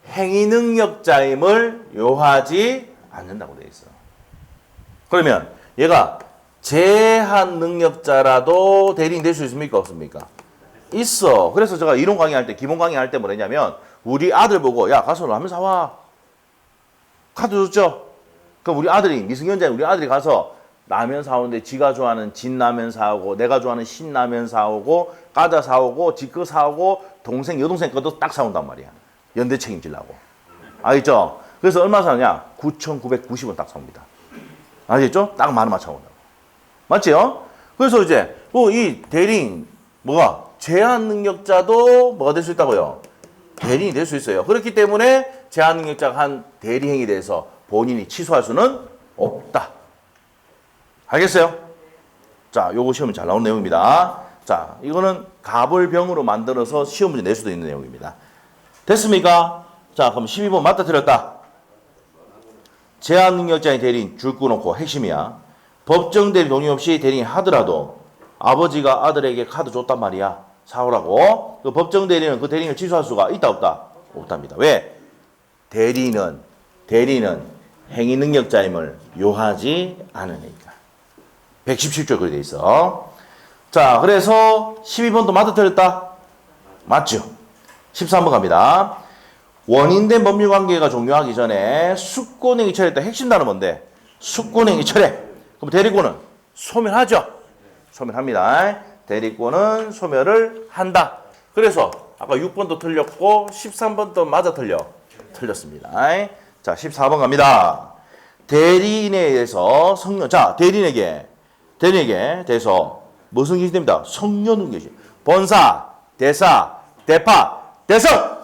행위능력자임을 요하지 않는다고 되어 있어. 그러면 얘가 제한 능력자라도 대리인 될 수 있습니까? 없습니까? 있어. 그래서 제가 이론 강의할 때, 기본 강의할 때 뭐랬냐면 우리 아들 보고 야 가서 라면 사와. 카드 줬죠? 그럼 우리 아들이 미성년자인 우리 아들이 가서 라면 사오는데 지가 좋아하는 진라면 사오고 내가 좋아하는 신라면 사오고 과자 사오고 지 거 사오고 동생 여동생 것도 딱 사온단 말이야. 연대 책임지려고. 알겠죠? 그래서 얼마 사오냐? 9,990원 딱 사옵니다. 알겠죠? 딱 10,000원 사온다고. 맞지요? 그래서 이제 이 대리인 뭐가 제한 능력자도 뭐가 될 수 있다고요? 대리인이 될 수 있어요. 그렇기 때문에 제한 능력자가 한 대리행위에 대해서 본인이 취소할 수는 없다. 알겠어요? 자, 요거 시험에 잘 나온 내용입니다. 자, 이거는 갑을병으로 만들어서 시험 문제 낼 수도 있는 내용입니다. 됐습니까? 자, 그럼 12번 맞다 틀렸다. 제한 능력자의 대리인 줄 끊어놓고 핵심이야. 법정 대리 동의 없이 대리인 하더라도 아버지가 아들에게 카드 줬단 말이야. 사오라고. 그 법정 대리는 그 대리인을 취소할 수가 있다 없다? 없답니다. 왜? 대리인은 행위 능력자임을 요하지 않으니까. 117조에 그렇게 돼 있어. 자, 그래서 12번도 맞다 틀렸다? 맞죠? 13번 갑니다. 원인된 법률관계가 종료하기 전에 수권행위 철회했다. 핵심 단어 뭔데? 수권행위 철회. 그럼 대리권은 소멸하죠? 소멸합니다. 대리권은 소멸을 한다. 그래서 아까 6번도 틀렸고 13번도 맞아 틀렸습니다. 자, 14번 갑니다. 대리인에 대해서 대리인에게 대해서 무슨 계시 됩니다? 성녀는 계시. 본사, 대사, 대파, 대성.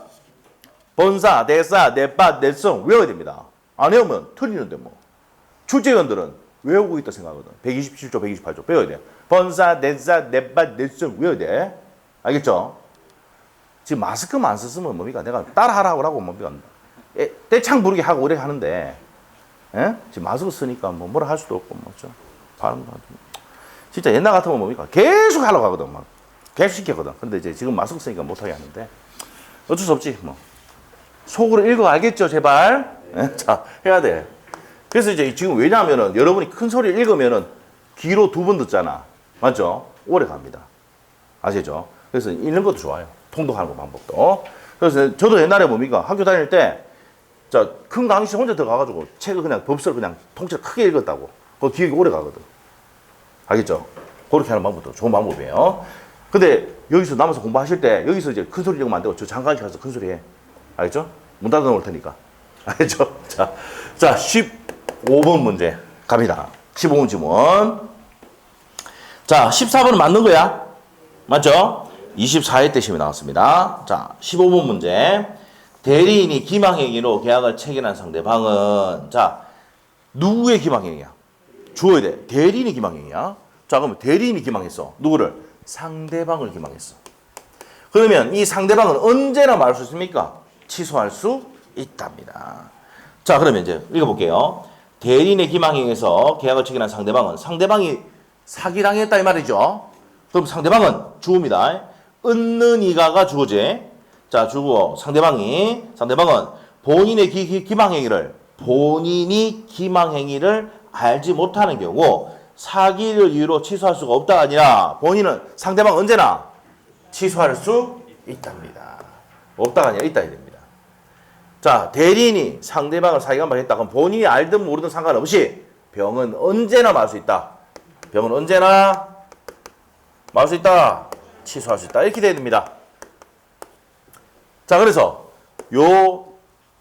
본사, 대사, 대파, 대성 외워야 됩니다. 안 외우면 틀리는데 뭐. 출제위원들은 외우고 있다 생각하거든. 127조, 128조 배워야 돼. 본사, 대사, 대파, 대성 외워야 돼. 알겠죠? 지금 마스크만 안 썼으면 뭡니까? 내가 따라하라고 하고 뭡니까? 떼창 부르게 하고 오래 하는데 지금 마스크 쓰니까 뭐라 할 수도 없고 뭐죠. 발음도 하고. 진짜 옛날 같으면 뭡니까? 계속 하려고 하거든. 막. 계속 시켰거든. 근데 이제 지금 마스크 쓰니까 못하게 하는데 어쩔 수 없지 뭐. 속으로 읽어 알겠죠, 제발. 자, 해야 돼. 그래서 이제 지금 왜냐하면은 여러분이 큰 소리를 읽으면은 귀로 2번 듣잖아. 맞죠? 오래 갑니다. 아시죠? 그래서 읽는 것도 좋아요. 통독하는 거 방법도. 그래서 저도 옛날에 뭡니까? 학교 다닐 때 큰 강의실 혼자 들어가가지고 책을 그냥 법서를 그냥 통째로 크게 읽었다고. 그 기억이 오래 가거든. 알겠죠? 그렇게 하는 방법도 좋은 방법이에요. 근데 여기서 남아서 공부하실 때 여기서 이제 큰 소리 읽으면 안 되고 저 장관실 가서 큰 소리 해. 알겠죠? 문 닫아 놓을 테니까. 알겠죠? 자, 15번 문제 갑니다. 15번 지문. 자, 14번은 맞는 거야. 맞죠? 24회 때 시험에 나왔습니다. 자, 15번 문제. 대리인이 기망행위로 계약을 체결한 상대방은 자, 누구의 기망행위야? 주어야 돼. 대리인이 기망행위야. 자, 그러면 대리인이 기망했어. 누구를? 상대방을 기망했어. 그러면 이 상대방은 언제나 말할 수 있습니까? 취소할 수 있답니다. 자, 그러면 이제 읽어볼게요. 대리인의 기망행위에서 계약을 체결한 상대방은 상대방이 사기당했다 이 말이죠. 그럼 상대방은 주어입니다. 얻는 이가가 주어지. 자, 주어 상대방은 본인의 본인이 기망행위를 알지 못하는 경우 사기를 이유로 취소할 수가 없다가 아니라 본인은 상대방 언제나 취소할 수 있답니다. 없다가 아니라 있다 이 됩니다. 자, 대리인이 상대방을 사기간발했다. 그럼 본인이 알든 모르든 상관없이 병은 언제나 말 수 있다. 병은 언제나 말 수 있다. 취소할 수 있다. 이렇게 돼야 됩니다. 자, 그래서 요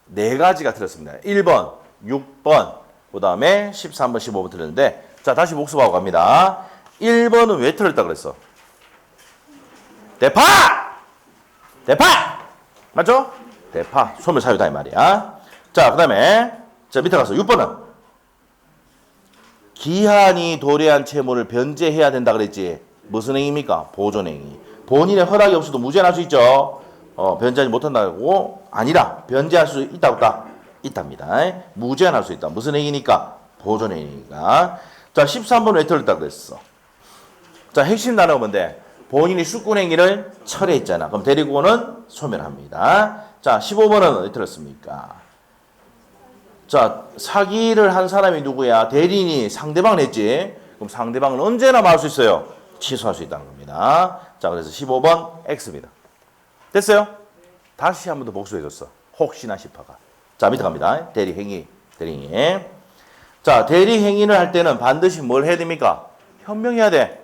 네 가지가 틀렸습니다. 1번, 6번, 그 다음에 13번, 15번 틀렸는데, 자, 다시 복습하고 갑니다. 1번은 왜 틀렸다 그랬어? 대파! 맞죠? 대파. 소멸 사유다 이 말이야. 자, 그 다음에 자, 밑에 가서 6번은 기한이 도래한 채무를 변제해야 된다 그랬지. 무슨 행위입니까? 보존행위. 본인의 허락이 없이도 무죄할 수 있죠. 변제하지 못한다고 아니라 변제할 수 있다 없다? 있답니다. 무죄할 수 있다. 무슨 행위니까? 보존행위니까. 자, 13번 왜 틀렸다 그랬어? 자, 핵심 단어가 뭔데? 본인이 수권행위를 철회했잖아. 그럼 대리고는 소멸합니다. 자, 15번은 왜 틀렸습니까? 자, 사기를 한 사람이 누구야? 대리인이 상대방을 했지. 그럼 상대방은 언제나 말할 수 있어요. 취소할 수 있다는 겁니다. 자, 그래서 15번 X입니다. 됐어요? 다시 한 번 더 복수해줬어. 혹시나 싶어가. 자, 밑에 갑니다. 대리행위. 자, 대리행위를 할 때는 반드시 뭘 해야 됩니까? 현명해야 돼.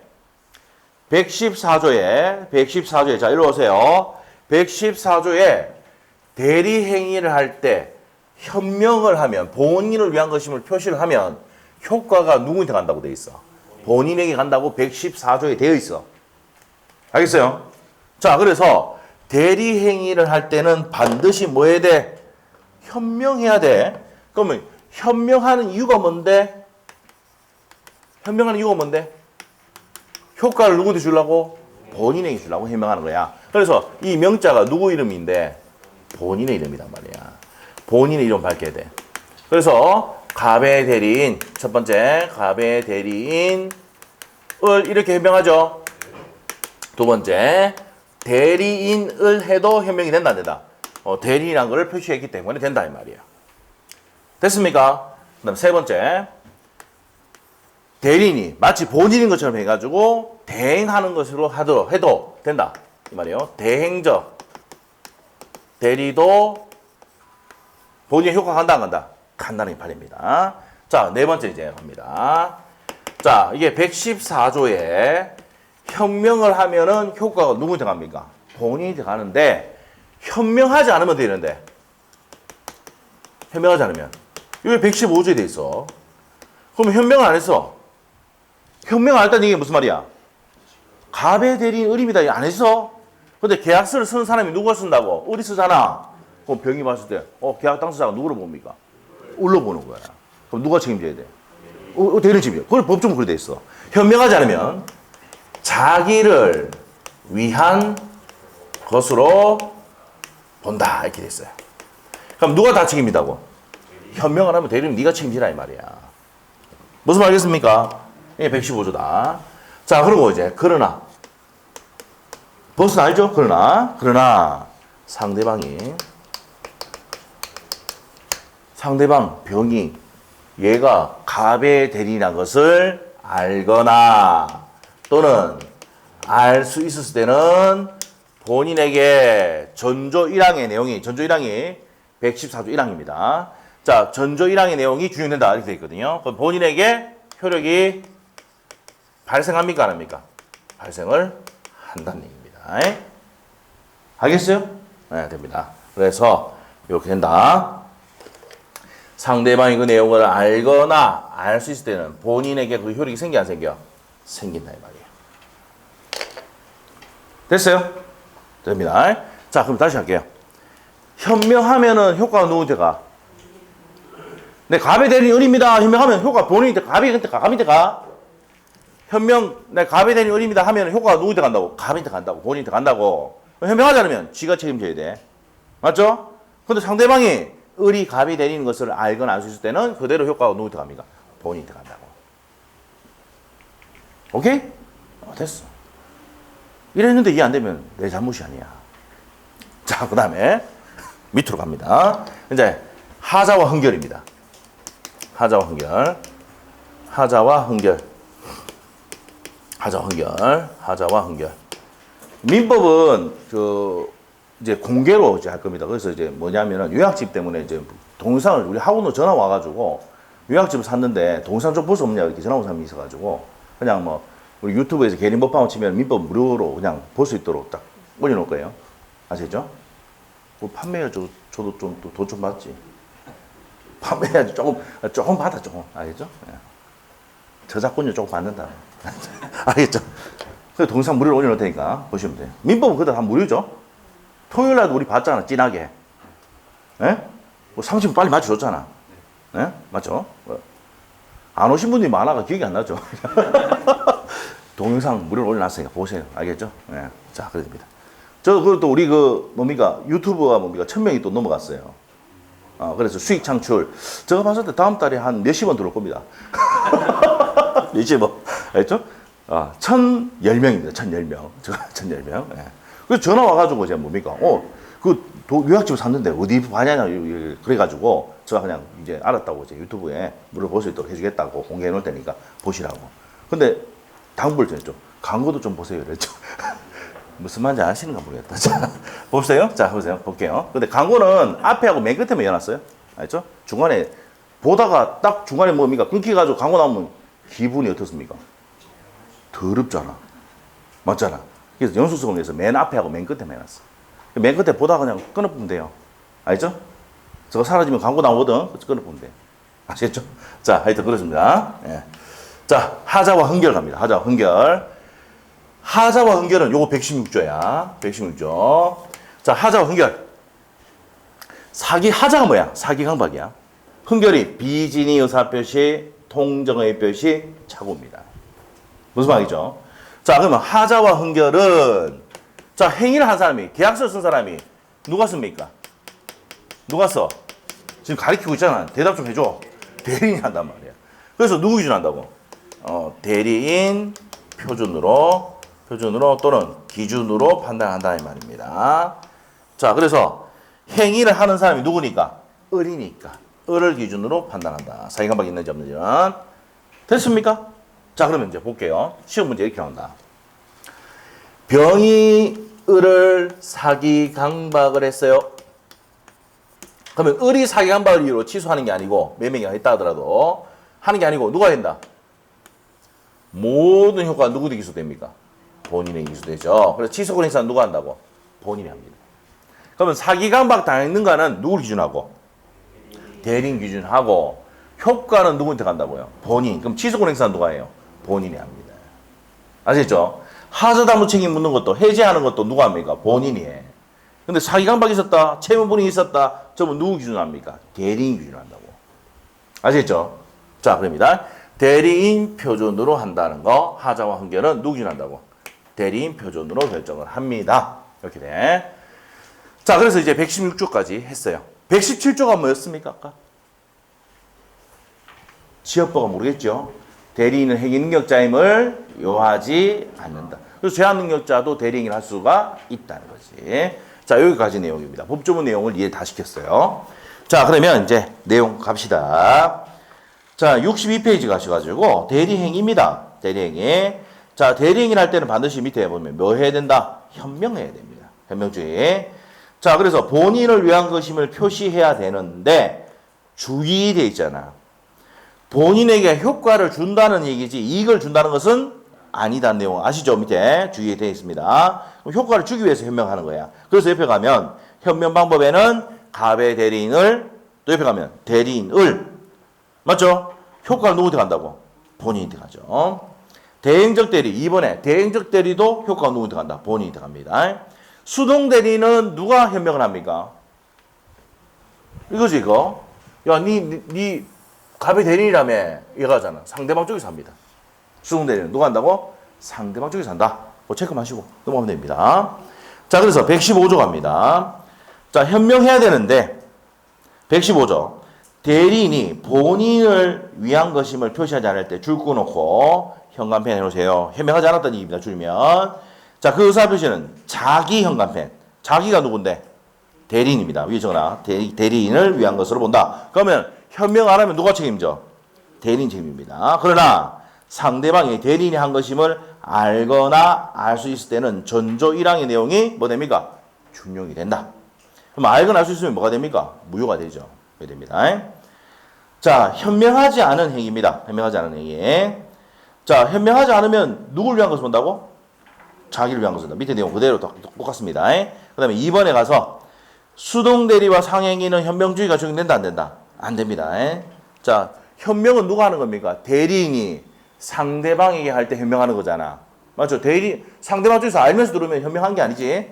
114조에, 자, 일로 오세요. 114조에 대리행위를 할 때 현명을 하면, 본인을 위한 것임을 표시를 하면 효과가 누구한테 간다고 돼 있어? 본인에게 간다고 114조에 되어 있어. 알겠어요? 자, 그래서 대리행위를 할 때는 반드시 뭐 해야 돼? 현명해야 돼. 그러면 현명하는 이유가 뭔데? 효과를 누구한테 주려고? 본인에게 주려고 현명하는 거야. 그래서 이 명자가 누구 이름인데? 본인의 이름이란 말이야. 본인의 이름 밝혀야 돼. 그래서 갑의 대리인, 첫 번째 갑의 대리인을 이렇게 현명하죠. 두 번째 대리인을 해도 현명이 된다 안 된다? 대리인이라는 걸 표시했기 때문에 된다 이 말이야. 됐습니까? 그 다음 세 번째 대리인이 마치 본인인 것처럼 해가지고 대행하는 것으로 해도 된다 이 말이에요. 대행적 대리도 본인의 효과가 간다 안 간다? 간다는 판입니다. 자, 네 번째 이제 갑니다. 자, 이게 114조에 현명을 하면은 효과가 누구한테 갑니까? 본인한테 가는데 현명하지 않으면 되는데 현명하지 않으면 여기 115조에 돼 있어. 그럼 현명을 안 했어. 현명 안 했다는 얘기가 무슨 말이야? 갑의 대리인 을입니다. 안 했어. 근데 계약서를 쓰는 사람이 누가 쓴다고? 을이 쓰잖아. 그럼 병이 봤을 때 계약 당사자가 누구를 봅니까? 을로 보는 거야. 그럼 누가 책임져야 돼? 대리인 책임져. 그걸 법적으로 그렇게 돼 있어. 현명하지 않으면 자기를 위한 것으로 본다 이렇게 돼 있어요. 그럼 누가 다 책임진다고? 현명을 하면 대리는 네가 책임지라 이 말이야. 무슨 말이겠습니까? 이게 115조다. 자, 그리고 이제 그러나 버스 알죠? 그러나 상대방 병이 얘가 갑의 대리인이라는 것을 알거나 또는 알 수 있었을 때는 본인에게 전조 1항의 내용이 114조 1항입니다. 자, 전조 1항의 내용이 준용된다 이렇게 되어 있거든요. 그럼 본인에게 효력이 발생합니까 안 합니까? 발생을 한다는 얘기입니다. 알겠어요? 네, 됩니다. 그래서 이렇게 된다. 상대방이 그 내용을 알거나 알 수 있을 때는 본인에게 그 효력이 생겨 안 생겨? 생긴다 이 말이에요. 됐어요? 됩니다. 자, 그럼 다시 할게요. 현명하면은 효과가 누구한테 가? 네, 갑의 대리인 을입니다. 현명하면 효과 본인한테 갑한테 가. 네, 갑의 대리인 을입니다 하면 효과가 누구한테 간다고? 갑한테 간다고. 본인한테 간다고. 현명하지 않으면 지가 책임져야 돼. 맞죠? 근데 상대방이 을이 갑이 되는 것을 알거나 알 수 있을 때는 그대로 효과가 누구한테 갑니까? 본인한테 간다고. 오케이? 됐어. 이랬는데 이해 안 되면 내 잘못이 아니야. 자, 그 다음에 밑으로 갑니다. 이제 하자와 흥결입니다. 하자와 흥결. 하자와 흥결. 하자와 흥결. 하자와 흥결. 민법은 이제 공개로 이제 할 겁니다. 그래서 이제 뭐냐면은 요약집 때문에 이제 동영상을 우리 학원으로 전화 와가지고 요약집을 샀는데 동영상 좀 볼 수 없냐 이렇게 전화 온 사람이 있어가지고 그냥 뭐 우리 유튜브에서 개인법방을 치면 민법 무료로 그냥 볼 수 있도록 딱 올려놓을 거예요. 아시겠죠? 그 판매해 저도 좀 돈 좀 받지. 판매해야지 조금 받아 조금. 알겠죠? 예. 저작권료 조금 받는다. 알겠죠? 그 동영상 무료로 올려놓을 테니까 보시면 돼요. 민법은 그대로 한 무료죠? 토요일 날도 우리 봤잖아, 진하게. 예? 뭐 상식 빨리 맞춰줬잖아. 예? 맞죠? 안 오신 분들이 많아가 기억이 안 나죠? 동영상 무료로 올려놨으니까 보세요. 알겠죠? 예. 자, 그렇습니다. 그것도 우리 뭡니까? 유튜브가 뭡니까? 1000명이 또 넘어갔어요. 그래서 수익 창출. 제가 봤을 때 다음 달에 한 몇십 원 들어올 겁니다. 이제 뭐, 알겠죠? 1010명입니다. 1010명. 1010명. 예. 그래서 전화 와가지고 제가 뭡니까? 요약집을 샀는데 어디 봐냐냐. 그래가지고 제가 그냥 이제 알았다고 이제 유튜브에 물어볼 수 있도록 해주겠다고 공개해 놓을 테니까 보시라고. 근데 당부를 드렸죠. 광고도 좀 보세요. 그랬죠. 무슨 말인지 아시는가 모르겠다. 자, 보세요. 자, 보세요. 볼게요. 근데 광고는 앞에 하고 맨 끝에만 열어놨어요. 알죠? 중간에 보다가 딱 중간에 뭡니까? 끊기가지고 광고 나오면 기분이 어떻습니까? 더럽잖아. 맞잖아. 그래서 연속성을 위해서 맨 앞에 하고 맨 끝에만 해놨어. 맨 끝에 보다가 그냥 끊어보면 돼요. 알죠? 저거 사라지면 광고 나오거든. 끊어보면 돼. 아시겠죠? 자, 하여튼 그렇습니다. 예. 자, 하자와 흥결 갑니다. 하자와 흥결. 하자와 흥결은 요거 116조야. 116조. 자, 하자와 흥결. 하자가 뭐야? 사기 강박이야. 흥결이 비진의 의사표시, 통정의 표시, 착오입니다. 무슨 말이죠? 자, 그러면 하자와 흥결은 자, 행위를 한 사람이, 계약서를 쓴 사람이 누가 씁니까? 누가 써? 지금 가리키고 있잖아. 대답 좀 해줘. 대리인이 한단 말이야. 그래서 누구 기준한다고? 대리인 표준으로 또는 기준으로 판단한다 이 말입니다. 자, 그래서 행위를 하는 사람이 누구니까? 을이니까. 을을 기준으로 판단한다. 사기강박이 있는지 없는지. 됐습니까? 자, 그러면 이제 볼게요. 시험 문제 이렇게 나온다. 병이 을을 사기강박을 했어요. 그러면 을이 사기강박을 이유로 취소하는 게 아니고 매매가 했다 하더라도 하는 게 아니고 누가 된다? 모든 효과가 누구한테 기소됩니까? 본인에게 기소되죠. 그래서 취소권 행사는 누가 한다고? 본인이 합니다. 그러면 사기강박 당했는가는 누굴 기준하고? 대리인 기준하고 효과는 누구한테 간다고요? 본인. 그럼 취소권 행사는 누가 해요? 본인이 합니다. 아시겠죠? 하자담보 책임 묻는 것도 해제하는 것도 누가 합니까? 본인이 해. 근데 사기강박이 있었다, 채무불이익이 있었다, 저분 누구 기준으로 합니까? 대리인 기준으로 한다고. 아시겠죠? 자, 그럽니다. 대리인 표준으로 한다는 거, 하자와 흥결은 누구 기준으로 한다고? 대리인 표준으로 결정을 합니다. 이렇게 돼. 자, 그래서 이제 116조까지 했어요. 117조가 뭐였습니까? 아까? 지역법가 모르겠죠? 대리인은 행위 능력자임을 요하지 않는다. 그래서 제한 능력자도 대리인을 할 수가 있다는 거지. 자, 여기까지 내용입니다. 법조문 내용을 이해 다 시켰어요. 자, 그러면 이제 내용 갑시다. 자, 62페이지 가셔가지고 대리행위입니다. 대리행위. 자, 대리행위를 할 때는 반드시 밑에 보면 뭐 해야 된다? 현명해야 됩니다. 현명주의. 자, 그래서 본인을 위한 것임을 표시해야 되는데 주의되어 있잖아. 본인에게 효과를 준다는 얘기지 이익을 준다는 것은 아니다는 내용 아시죠? 밑에 주의되어 있습니다. 효과를 주기 위해서 현명하는 거야. 그래서 옆에 가면 현명 방법에는 갑의 대리인을 또 옆에 가면 대리인을 맞죠? 효과를 누구한테 간다고? 본인한테 가죠. 대행적 대리 2번에 대행적 대리도 효과가 누구한테 간다? 본인한테 갑니다. 수동 대리는 누가 현명을 합니까? 이거지 이거. 야, 니 갑의 대리인이라며 얘가잖아. 상대방 쪽에서 합니다. 수동 대리는 누가 한다고? 상대방 쪽에서 한다. 뭐 체크 마시고 넘어가면 됩니다. 자, 그래서 115조 갑니다. 자, 현명해야 되는데 115조. 대리인이 본인을 위한 것임을 표시하지 않을 때 줄 끊어놓고 현관펜 해놓으세요. 현명하지 않았다는 얘기입니다. 줄이면. 자, 그 의사표시는 자기 현관펜. 자기가 누군데? 대리인입니다. 위에 적어놔. 대리인을 위한 것으로 본다. 그러면 현명 안 하면 누가 책임져? 대리인 책임입니다. 그러나 상대방이 대리인이 한 것임을 알거나 알 수 있을 때는 전조 1항의 내용이 뭐 됩니까? 준용이 된다. 그럼 알거나 알 수 있으면 뭐가 됩니까? 무효가 되죠. 그게 됩니다. 자, 현명하지 않은 행위입니다. 현명하지 않은 행위. 자, 현명하지 않으면 누굴 위한 것을 본다고? 자기를 위한 것을 본다. 밑에 내용 그대로 똑같습니다. 그 다음에 2번에 가서 수동대리와 상행위는 현명주의가 적용된다, 안 된다? 안 됩니다. 자, 현명은 누가 하는 겁니까? 대리인이 상대방에게 할 때 현명하는 거잖아. 맞죠? 상대방 쪽에서 알면서 들으면 현명한 게 아니지.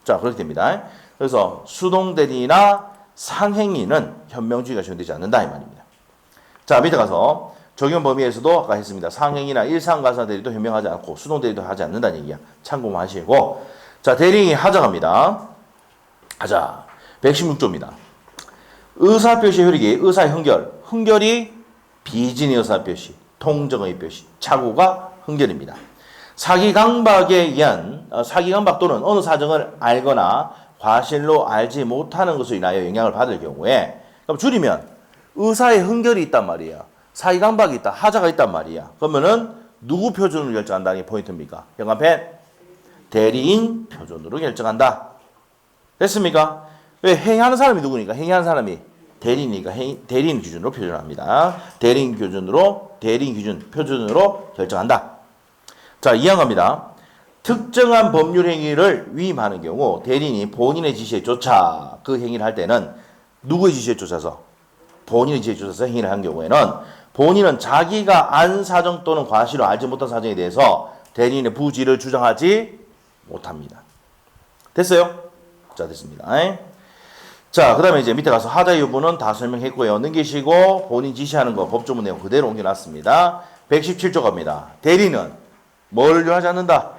자, 그렇게 됩니다. 그래서 수동대리나 상행위는 현명주의가 적용되지 않는다, 이 말입니다. 자, 밑에 가서 적용 범위에서도 아까 했습니다. 상행이나 일상가사 대리도 현명하지 않고 수동대리도 하지 않는다는 얘기야. 참고만 하시고. 자, 대리인이 하자갑니다. 하자. 116조입니다. 의사표시 효력이 의사의 흥결이 비진의 의사표시, 통정의 표시, 착오가 흥결입니다. 사기강박에 의한 사기강박 또는 어느 사정을 알거나 과실로 알지 못하는 것으로 인하여 영향을 받을 경우에, 그럼 줄이면 의사의 흥결이 있단 말이야. 사기강박이 있다. 하자가 있단 말이야. 그러면은 누구 표준으로 결정한다는 게 포인트입니까? 현관펜 대리인 표준으로 결정한다. 됐습니까? 왜? 행위하는 사람이 누구니까? 행위하는 사람이 대리인이니까 대리인 기준으로 표준합니다. 대리인 기준 표준으로 결정한다. 자, 이해한 겁니다. 특정한 법률 행위를 위임하는 경우 대리인이 본인의 지시에 쫓아 그 행위를 할 때는 누구의 지시에 쫓아서? 본인의 지시에 쫓아서 행위를 한 경우에는 본인은 자기가 안 사정 또는 과실을 알지 못한 사정에 대해서 대리인의 부지를 주장하지 못합니다. 됐어요? 자, 됐습니다. 자, 그 다음에 이제 밑에 가서 하자 여부는 다 설명했고요. 넘기시고 본인 지시하는 거 법조문 내용 그대로 옮겨놨습니다. 117조 갑니다. 대리는 뭘 요하지 않는다?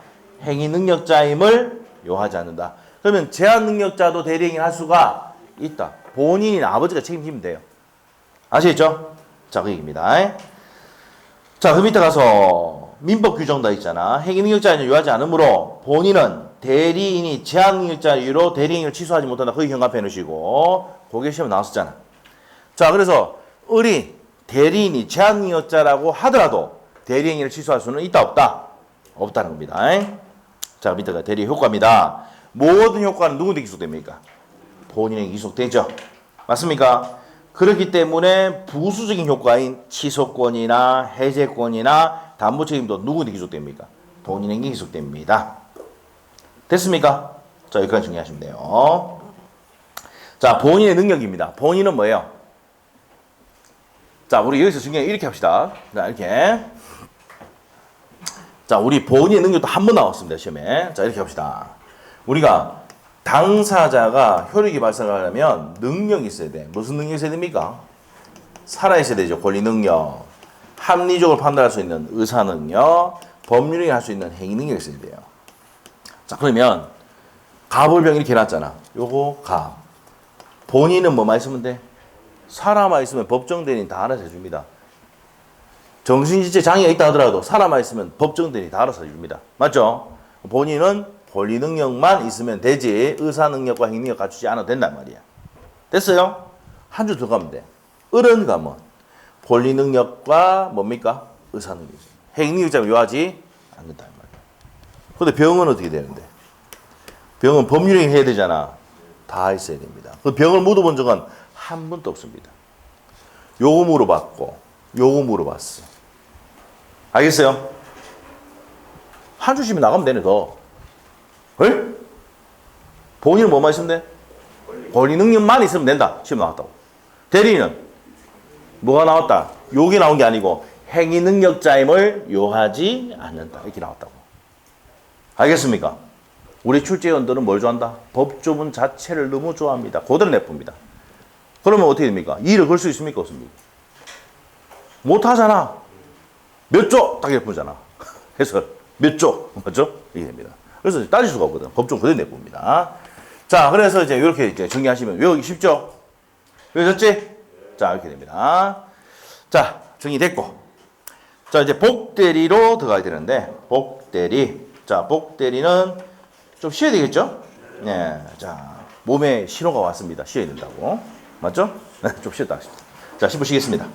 행위 능력자임을 요하지 않는다. 그러면 제한 능력자도 대리인이 할 수가 있다. 본인이나 아버지가 책임지면 돼요. 아시겠죠? 자, 그 얘기입니다. 자, 그 밑에 가서 민법 규정 다 있잖아. 행위 능력자임을 요하지 않으므로 본인은 대리인이 제한 능력자 이유로 대리인을 취소하지 못한다. 거기 현관펜 넣으시고 고개 시험 나왔었잖아. 자, 그래서 대리인이 제한 능력자라고 하더라도 대리인을 취소할 수는 있다 없다? 없다는 겁니다. 자, 밑에가 대리 효과입니다. 모든 효과는 누구한테 기속됩니까? 본인에게 기속되죠. 맞습니까? 그렇기 때문에 부수적인 효과인 취소권이나 해제권이나 담보 책임도 누구한테 기속됩니까? 본인에게 기속됩니다. 됐습니까? 자, 여기까지 정리하시면 돼요. 자, 본인의 능력입니다. 본인은 뭐예요? 자, 우리 여기서 중요한 이렇게 합시다. 자, 이렇게. 자, 우리 본인의 능력도 한 번 나왔습니다, 시험에. 자, 이렇게 합시다. 우리가 당사자가 효력이 발생하려면 능력이 있어야 돼. 무슨 능력이 있어야 됩니까? 살아있어야 되죠. 권리 능력. 합리적으로 판단할 수 있는 의사 능력. 법률이 할 수 있는 행위 능력이 있어야 돼요. 자, 그러면 가불병 이렇게 해놨잖아. 요거 가. 본인은 뭐만 있으면 돼? 사람만 있으면 법정 대리인 다 알아서 해줍니다. 정신지체 장애가 있다 하더라도 사람만 있으면 법정 대리인 다 알아서 해줍니다. 맞죠? 본인은 권리 능력만 있으면 되지 의사 능력과 행위 능력 갖추지 않아도 된단 말이야. 됐어요? 한 줄 더 가면 돼. 어른 가면 권리 능력과 뭡니까? 의사 능력. 행위 능력자를 요하지 않는다. 근데 병은 어떻게 되는데? 병은 법률행위 해야 되잖아. 다 있어야 됩니다. 그 병을 묻어본 적은 한 번도 없습니다. 요거 물어봤고, 요거 물어봤어. 알겠어요? 한 줄씩만 나가면 되네, 더. 에? 본인은 뭐만 있으면 돼? 권리 능력만 있으면 된다. 시험 나왔다고. 대리인은 뭐가 나왔다? 요게 나온 게 아니고 행위 능력자임을 요하지 않는다. 이렇게 나왔다고. 알겠습니까? 우리 출제위원들은 뭘 좋아한다? 법조문 자체를 너무 좋아합니다. 그대로 내쁩니다. 그러면 어떻게 됩니까? 일을 걸 수 있습니까? 없습니까? 못하잖아. 몇 조? 딱 이렇게 보잖아. 해서 몇 조? 맞죠? 이게 됩니다. 그래서 따질 수가 없거든. 법조문 그대로 내쁩니다. 자, 그래서 이제 이렇게 이제 정리하시면 외우기 쉽죠? 그러셨지? 자, 이렇게 됩니다. 자, 정리됐고. 자, 이제 복대리로 들어가야 되는데, 복대리. 자, 복대리는 좀 쉬어야 되겠죠? 네. 자, 몸에 신호가 왔습니다. 쉬어야 된다고. 맞죠? 네, 좀 쉬었다. 자, 씹으시겠습니다.